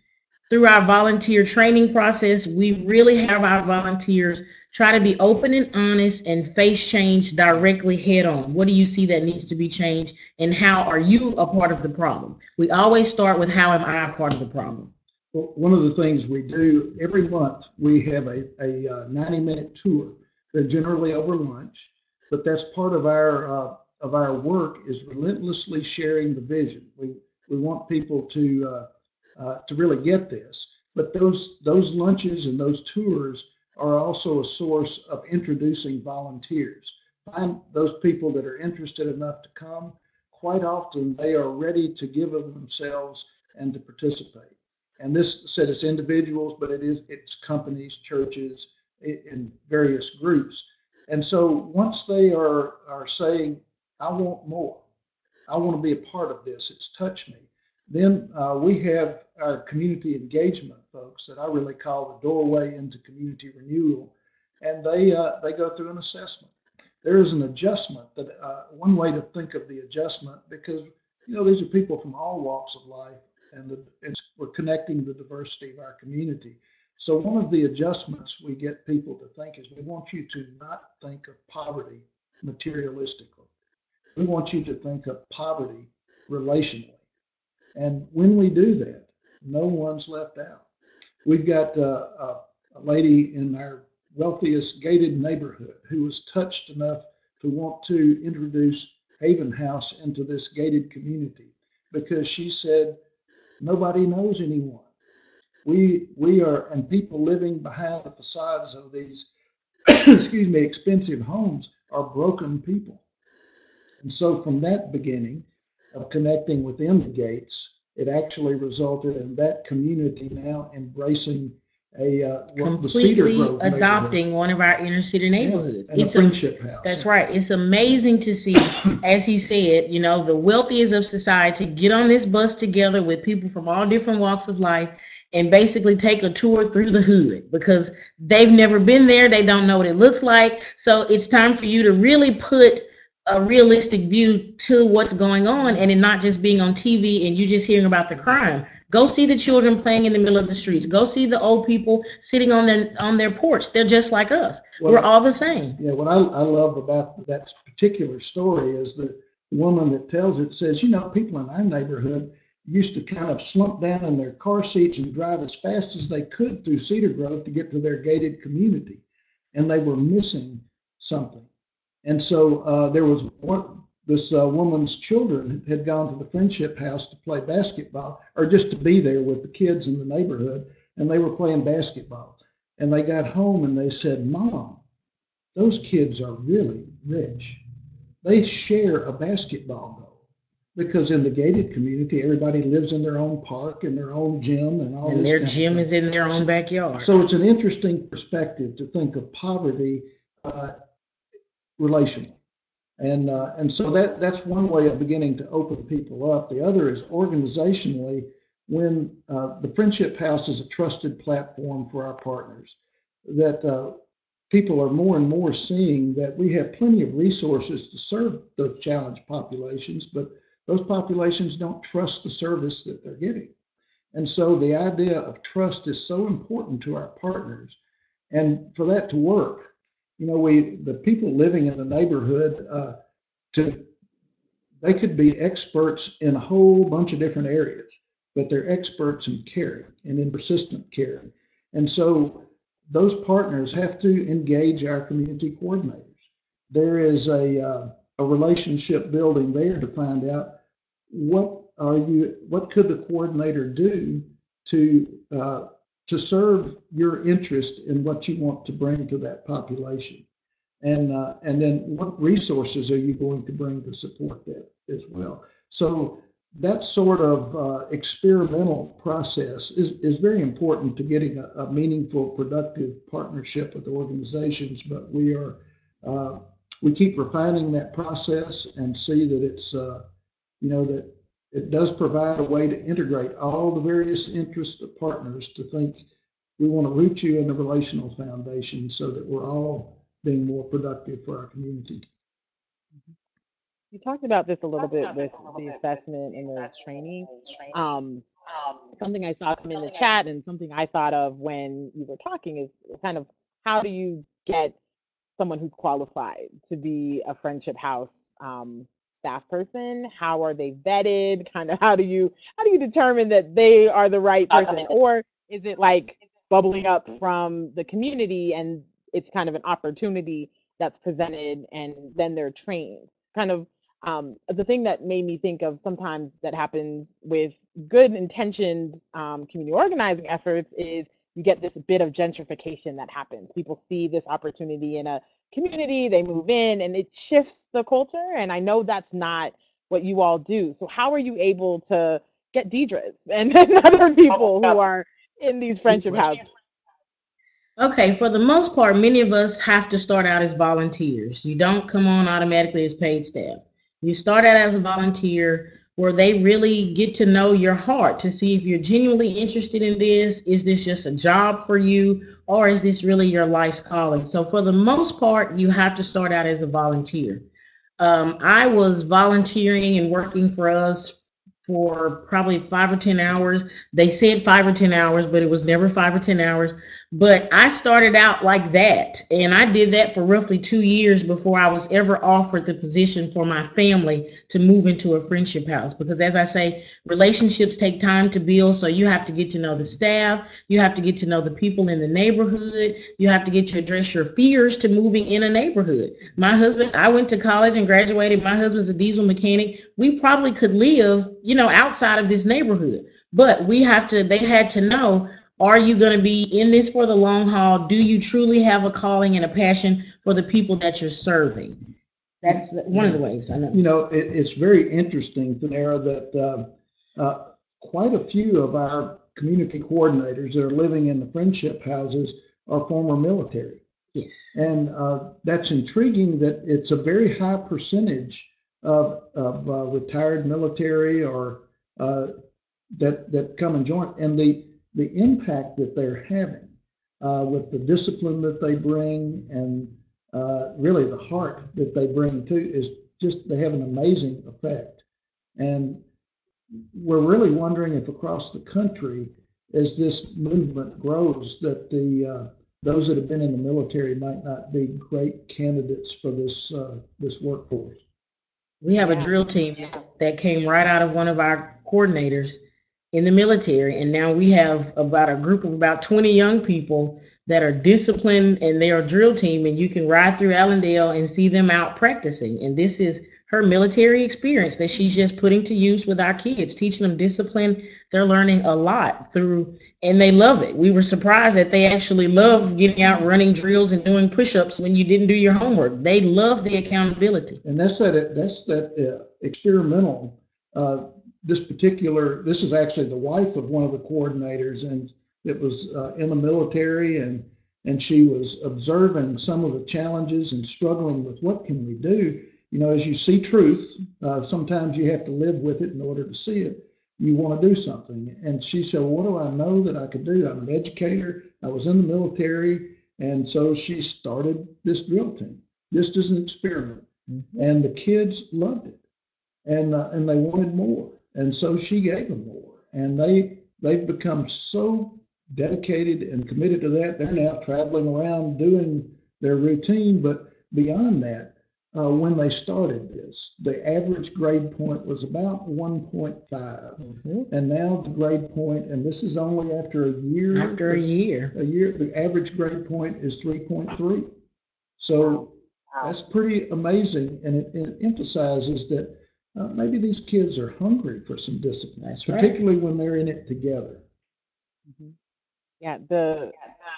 [SPEAKER 2] through our volunteer training process, we really have our volunteers try to be open and honest and face change directly head on. What do you see that needs to be changed, and how are you a part of the problem? We always start with how am I a part of the problem?
[SPEAKER 1] Well, one of the things we do every month, we have a 90-minute tour. They're generally over lunch, but that's part of our work is relentlessly sharing the vision. We want people to really get this. But those lunches and those tours are also a source of introducing volunteers. Find those people that are interested enough to come. Quite often, they are ready to give of themselves and to participate. And this said it's individuals, but it's companies, churches, in various groups. And so once they are saying, I want more, I want to be a part of this, it's touched me, then we have our community engagement folks that I really call the doorway into community renewal, and they go through an assessment. There is an adjustment that one way to think of the adjustment, because these are people from all walks of life, and we're connecting the diversity of our community. So one of the adjustments we get people to think is we want you to not think of poverty materialistically. We want you to think of poverty relationally. And when we do that, no one's left out. We've got a lady in our wealthiest gated neighborhood who was touched enough to want to introduce Haven House into this gated community because she said, nobody knows anyone. We are, and people living behind the facades of these, excuse me, expensive homes are broken people. And so from that beginning of connecting within the gates, it actually resulted in that community now embracing
[SPEAKER 2] completely adopting one of our inner city neighborhoods.
[SPEAKER 1] Yeah, it's a friendship house.
[SPEAKER 2] That's right. It's amazing to see, as he said, the wealthiest of society get on this bus together with people from all different walks of life and basically take a tour through the hood because they've never been there. They don't know what it looks like. So it's time for you to really put a realistic view to what's going on and it not just being on TV and you just hearing about the crime. Go see the children playing in the middle of the streets. Go see the old people sitting on their porch. They're just like us. We're all the same.
[SPEAKER 1] Yeah, what I love about that particular story is the woman that tells it says, people in our neighborhood used to kind of slump down in their car seats and drive as fast as they could through Cedar Grove to get to their gated community. And they were missing something. And so there was this woman's children had gone to the friendship house to play basketball or just to be there with the kids in the neighborhood. And they were playing basketball. And they got home and they said, Mom, those kids are really rich. They share a basketball goal. Because in the gated community, everybody lives in their own park and their own gym and all this.
[SPEAKER 2] And their gym is in their own backyard.
[SPEAKER 1] So it's an interesting perspective to think of poverty relationally. And so that's one way of beginning to open people up. The other is organizationally, when the Friendship House is a trusted platform for our partners, that people are more and more seeing that we have plenty of resources to serve those challenged populations, but those populations don't trust the service that they're getting. And so the idea of trust is so important to our partners. And for that to work, the people living in the neighborhood, they could be experts in a whole bunch of different areas, but they're experts in caring and in persistent caring. And so those partners have to engage our community coordinators. There is a relationship building there to find out what could the coordinator do to serve your interest in what you want to bring to that population, and then what resources are you going to bring to support that as well. So that sort of experimental process is very important to getting a meaningful, productive partnership with organizations. But we keep refining that process and see that it's that it does provide a way to integrate all the various interests of partners to think we want to root you in the relational foundation so that we're all being more productive for our community.
[SPEAKER 3] You talked about this a little bit with the assessment and the training. Something I saw come in the chat and something I thought of when you were talking is kind of how do you get someone who's qualified to be a Friendship House staff person? How are they vetted? Kind of how do you determine that they are the right person? Or is it like bubbling up from the community and it's kind of an opportunity that's presented and then they're trained? Kind of the thing that made me think of sometimes that happens with good intentioned community organizing efforts is you get this bit of gentrification that happens. People see this opportunity in a community, they move in, and it shifts the culture. And I know that's not what you all do. So how are you able to get Deidres and other people who are in these Friendship Houses?
[SPEAKER 2] Okay, for the most part, many of us have to start out as volunteers. You don't come on automatically as paid staff. You start out as a volunteer where they really get to know your heart to see if you're genuinely interested in this. Is this just a job for you, or is this really your life's calling? So for the most part, you have to start out as a volunteer. I was volunteering and working for us for probably 5 or 10 hours. They said 5 or 10 hours, but it was never 5 or 10 hours. But I started out like that, and I did that for roughly 2 years before I was ever offered the position for my family to move into a Friendship House. Because as I say, relationships take time to build, so you have to get to know the staff, you have to get to know the people in the neighborhood, you have to get to address your fears to moving in a neighborhood. My husband, I went to college and graduated. My husband's a diesel mechanic. We probably could live, outside of this neighborhood, but they had to know, are you going to be in this for the long haul? Do you truly have a calling and a passion for the people that you're serving? That's one of the ways I know.
[SPEAKER 1] It's very interesting, Tanera, that quite a few of our community coordinators that are living in the Friendship Houses are former military.
[SPEAKER 2] Yes.
[SPEAKER 1] And that's intriguing that it's a very high percentage of retired military or that come and join, and the impact that they're having with the discipline that they bring and really the heart that they bring too is just, they have an amazing effect. And we're really wondering if across the country, as this movement grows, that those that have been in the military might not be great candidates for this workforce.
[SPEAKER 2] We have a drill team that came right out of one of our coordinators in the military, and now we have about a group of about 20 young people that are disciplined, and they are a drill team, and you can ride through Allendale and see them out practicing. And this is her military experience that she's just putting to use with our kids, teaching them discipline. They're learning a lot through, and they love it. We were surprised that they actually love getting out, running drills and doing push-ups when you didn't do your homework. They love the accountability.
[SPEAKER 1] And that's that experimental, this is actually the wife of one of the coordinators, and it was in the military, and she was observing some of the challenges and struggling with what can we do. As you see truth, sometimes you have to live with it in order to see it. you want to do something. And she said, well, what do I know that I could do? I'm an educator. I was in the military. And so she started this drill team, just as an experiment. Mm-hmm. And the kids loved it. And they wanted more. And so she gave them more. And they've become so dedicated and committed to that. They're now traveling around doing their routine. But beyond that, when they started this, the average grade point was about 1.5. Mm-hmm. And now the grade point, and this is only after a year.
[SPEAKER 2] After a year,
[SPEAKER 1] the average grade point is 3.3. So that's pretty amazing. And it emphasizes that maybe these kids are hungry for some discipline,
[SPEAKER 2] that's
[SPEAKER 1] particularly
[SPEAKER 2] right.
[SPEAKER 1] when they're in it together.
[SPEAKER 3] Mm-hmm. Yeah,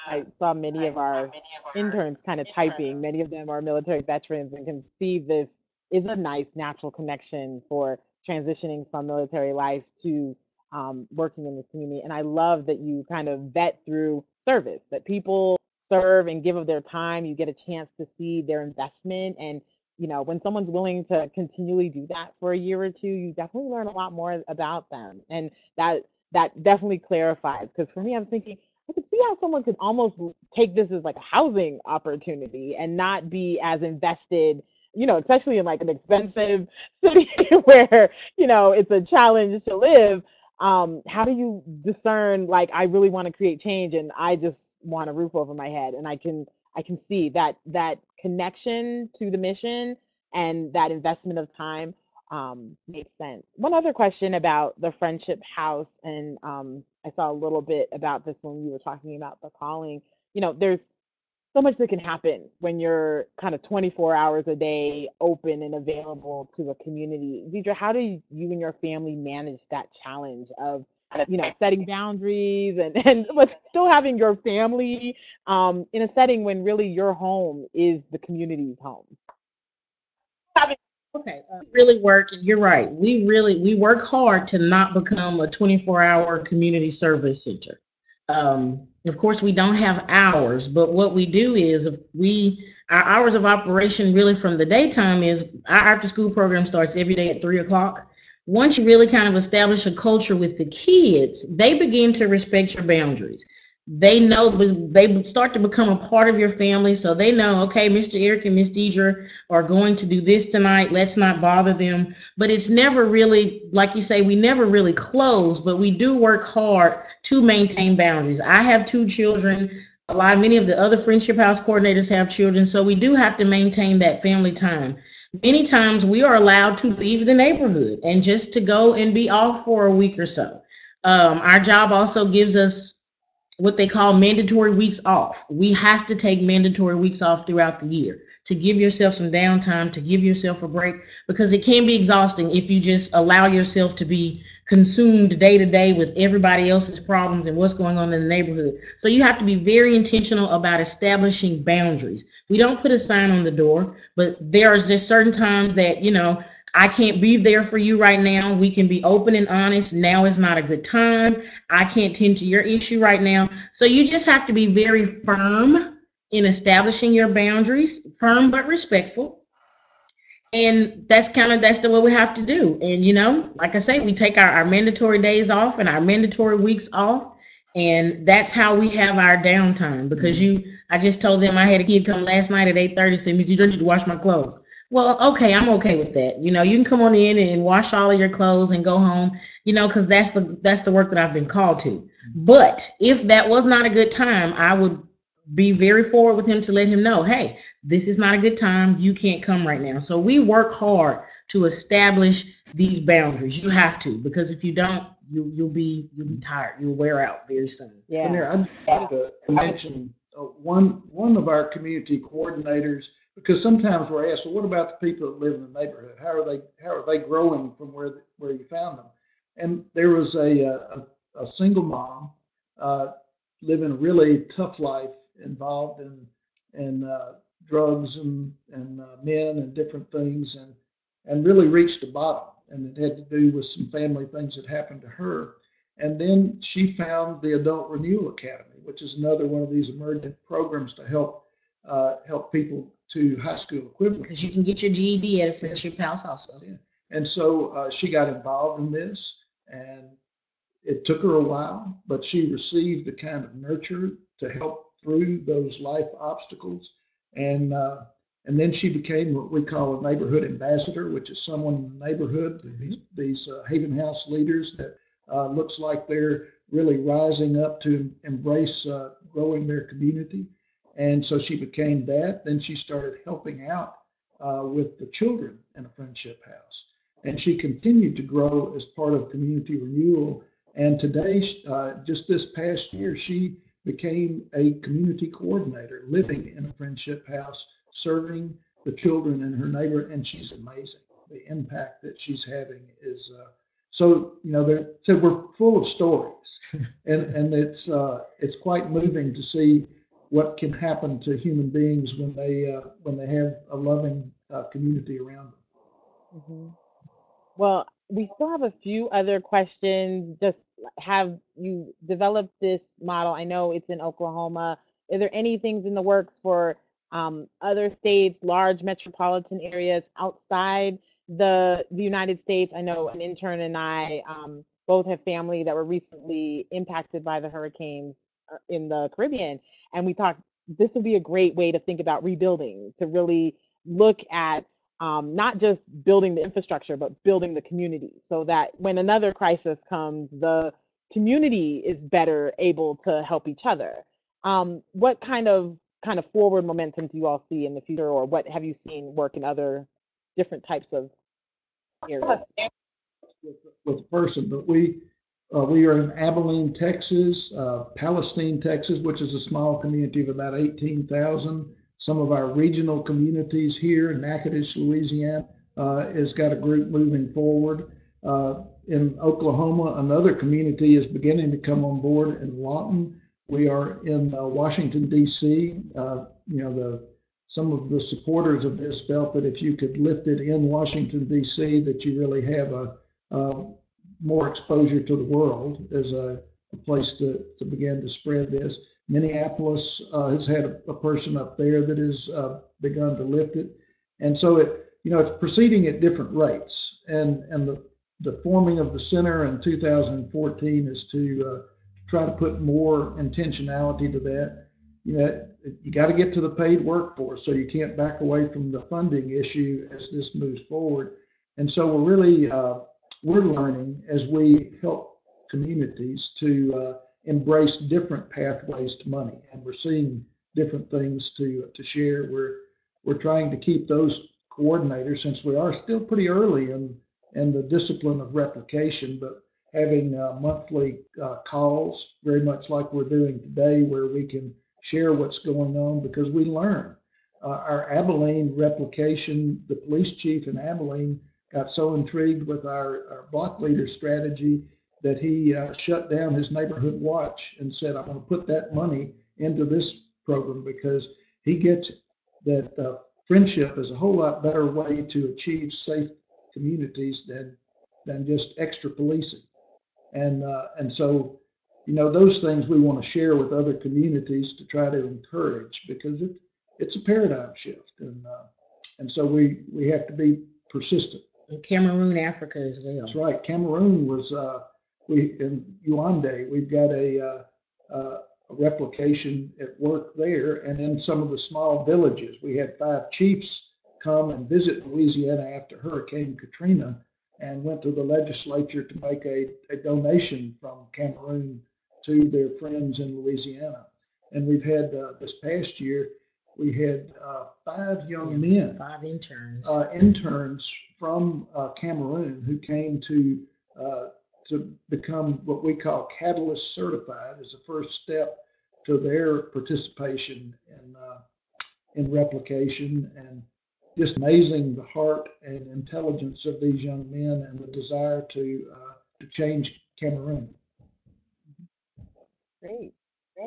[SPEAKER 3] I saw many of our interns kind of typing. Many of them are military veterans and can see this is a nice natural connection for transitioning from military life to working in the community. And I love that you kind of vet through service, that people serve and give of their time. You get a chance to see their investment. And, when someone's willing to continually do that for a year or two, you definitely learn a lot more about them. And that definitely clarifies. Because for me, I was thinking, I could see how someone could almost take this as like a housing opportunity and not be as invested, especially in like an expensive city where, it's a challenge to live. How do you discern, like, I really want to create change and I just want a roof over my head? And I can see that connection to the mission and that investment of time makes sense. One other question about the Friendship House, and I saw a little bit about this when we were talking about the calling. There's so much that can happen when you're kind of 24 hours a day open and available to a community. Deidre, how do you and your family manage that challenge of, setting boundaries and but still having your family in a setting when really your home is the community's home?
[SPEAKER 2] Okay, really work, and you're right. We work hard to not become a 24-hour community service center. Of course, we don't have hours, but what we do is our hours of operation really from the daytime is our after school program starts every day at 3 o'clock. Once you really kind of establish a culture with the kids, they begin to respect your boundaries. They know, they start to become a part of your family, so they know, okay, Mr. Eric and Miss Deidre are going to do this tonight. Let's not bother them. But it's never really, like you say, we never really close, but we do work hard to maintain boundaries. I have 2 children. Many of the other Friendship House coordinators have children, so we do have to maintain that family time. Many times we are allowed to leave the neighborhood and just to go and be off for a week or so. Our job also gives us what they call mandatory weeks off. We have to take mandatory weeks off throughout the year to give yourself some downtime, to give yourself a break, because it can be exhausting if you just allow yourself to be consumed day to day with everybody else's problems and what's going on in the neighborhood. So you have to be very intentional about establishing boundaries. We don't put a sign on the door, but there are just certain times that, I can't be there for you right now. We can be open and honest. Now is not a good time. I can't tend to your issue right now. So you just have to be very firm in establishing your boundaries, firm but respectful. And that's the way we have to do. And, like I say, we take our mandatory days off and our mandatory weeks off. And that's how we have our downtime. Because I just told them I had a kid come last night at 8:30 say, Miss Deidre, I need to wash my clothes. Well, okay, I'm okay with that. You can come on in and wash all of your clothes and go home, because that's the work that I've been called to. But if that was not a good time, I would be very forward with him to let him know, hey, this is not a good time. You can't come right now. So we work hard to establish these boundaries. You have to, because if you don't, you'll be tired. You'll wear out very soon.
[SPEAKER 3] Yeah.
[SPEAKER 1] I'd like to mention one of our community coordinators, because sometimes we're asked, well, what about the people that live in the neighborhood? How are they growing from where you found them? And there was a single mom living a really tough life, involved in drugs and men and different things, and really reached the bottom. And it had to do with some family things that happened to her. And then she found the Adult Renewal Academy, which is another one of these emergent programs to help people to high school equivalent.
[SPEAKER 2] Because you can get your GED at a Friendship House also.
[SPEAKER 1] Yeah. And so she got involved in this. And it took her a while, but she received the kind of nurture to help through those life obstacles. And and then she became what we call a neighborhood ambassador, which is someone in the neighborhood, these Haven House leaders that looks like they're really rising up to embrace growing their community. And so she became that. Then she started helping out with the children in a friendship house. And she continued to grow as part of Community Renewal. And today, just this past year, she became a community coordinator living in a friendship house, serving the children in her neighborhood. And she's amazing. The impact that she's having is so, you know, so we're full of stories, and it's quite moving to see what can happen to human beings when they have a loving community around them.
[SPEAKER 3] Mhm. Well, we still have a few other questions. Just have you developed this model? I know it's in Oklahoma. Are there any things in the works for other states, large metropolitan areas outside the United States? I know an intern and I both have family that were recently impacted by the hurricanes in the Caribbean, and we talked. This would be a great way to think about rebuilding, to really look at not just building the infrastructure, but building the community so that when another crisis comes, the community is better able to help each other. What kind of forward momentum do you all see in the future, or what have you seen work in other different types of areas?
[SPEAKER 1] With a person, but we are in Abilene, Texas, Palestine, Texas, which is a small community of about 18,000. Some of our regional communities here in Natchitoches, Louisiana, has got a group moving forward. In Oklahoma, another community is beginning to come on board in Lawton. We are in Washington, D.C. Some of the supporters of this felt that if you could lift it in Washington, D.C., that you really have a more exposure to the world as a place to begin to spread this. Minneapolis has had a person up there that has begun to lift it, and so it's proceeding at different rates. And the forming of the center in 2014 is to try to put more intentionality to that. You got to get to the paid workforce, so you can't back away from the funding issue as this moves forward. And so we're learning as we help communities to embrace different pathways to money, and we're seeing different things to share. We're trying to keep those coordinators, since we are still pretty early in the discipline of replication, but having monthly calls, very much like we're doing today, where we can share what's going on because we learn. Our Abilene replication, the police chief in Abilene got so intrigued with our block leader strategy that he shut down his neighborhood watch and said, I'm going to put that money into this program because he gets that friendship is a whole lot better way to achieve safe communities than just extra policing. And so, those things we want to share with other communities to try to encourage, because it's a paradigm shift. And so we have to be persistent.
[SPEAKER 2] In Cameroon, Africa as well.
[SPEAKER 1] That's right. Cameroon was in Yaoundé. We've got a replication at work there, and in some of the small villages, we had 5 chiefs come and visit Louisiana after Hurricane Katrina, and went to the legislature to make a donation from Cameroon to their friends in Louisiana. And we've had this past year, we had 5 young men,
[SPEAKER 2] 5
[SPEAKER 1] interns from Cameroon who came to become what we call Catalyst Certified as the first step to their participation in replication. And just amazing the heart and intelligence of these young men and the desire to change Cameroon.
[SPEAKER 3] Great.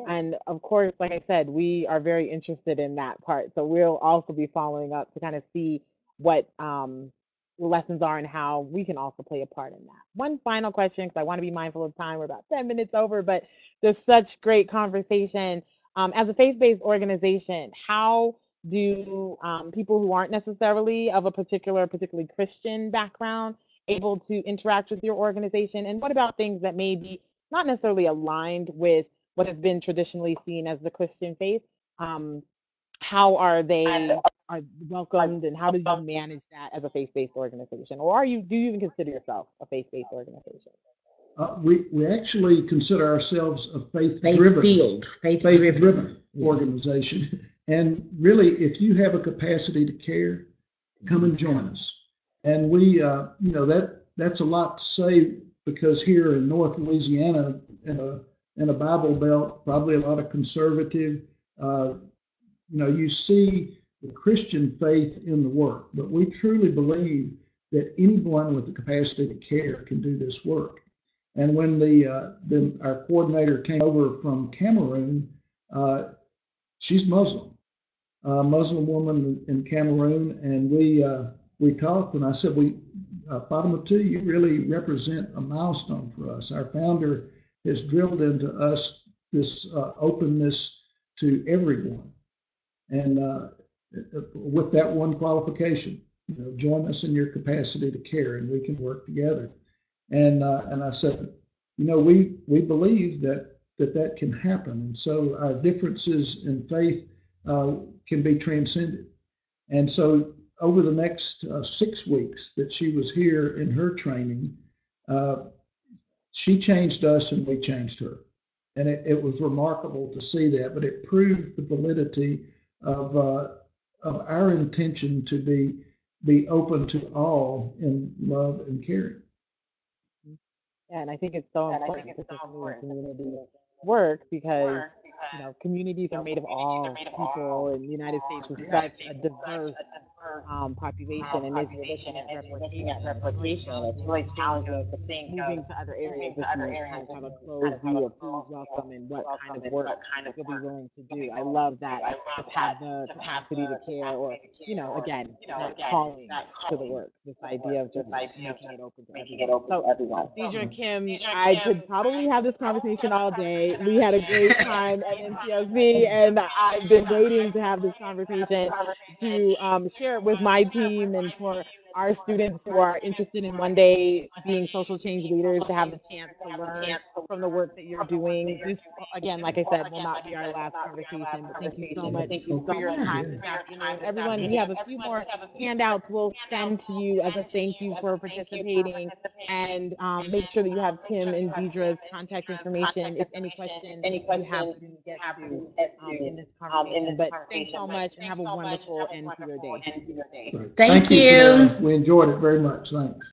[SPEAKER 3] And of course, like I said, we are very interested in that part. So we'll also be following up to kind of see what the lessons are and how we can also play a part in that. One final question, because I want to be mindful of time. We're about 10 minutes over, but there's such great conversation. As a faith-based organization, how do people who aren't necessarily of a particularly Christian background able to interact with your organization? And what about things that may be not necessarily aligned with what has been traditionally seen as the Christian faith? How are they are welcomed, and how do you manage that as a faith-based organization? Or do you even consider yourself a faith-based organization?
[SPEAKER 1] We actually consider ourselves a faith-driven organization. And really, if you have a capacity to care, come and join us. And that's a lot to say, because here in North Louisiana, in a Bible Belt, probably a lot of conservative, you see the Christian faith in the work, but we truly believe that anyone with the capacity to care can do this work. And when then our coordinator came over from Cameroon, she's Muslim, Muslim woman in Cameroon, and we talked, and I said, Fatima, too, you really represent a milestone for us. Our founder has drilled into us this openness to everyone, and with that one qualification, join us in your capacity to care, and we can work together. And I said, we believe that can happen, and so our differences in faith can be transcended. And so over the next 6 weeks that she was here in her training, she changed us and we changed her. And it was remarkable to see that, but it proved the validity of our intention to be open to all in love and caring.
[SPEAKER 3] Yeah, and I think it's so important to continue community work, because communities are made of all people, and the United States is such a diverse population, and it's looking at replication. It's really challenging to think moving to other areas if you kind of have a closed view of who's welcome and what kind of work you'll be willing to do. I love that. Just have the capacity to care, or again, that calling to the work. This idea of just making it open to everyone. So, Deidre and Kim, I could probably have this conversation all day. We had a great time at NCOC, and I've been waiting to have this conversation to share it with my team, and for our students who are interested in one day being social change leaders to have the chance to learn from the work that you're doing. This, again, like I said, will not be our last conversation, but thank you so much for your time this afternoon. Everyone, we have a few more handouts we'll send to you as a thank you for participating, and make sure that you have Kim and Deidre's contact information if any questions you have to get to in this conversation. But thanks so much, and have a wonderful end to your day.
[SPEAKER 1] Right.
[SPEAKER 2] Thank you.
[SPEAKER 1] We enjoyed it very much. Thanks.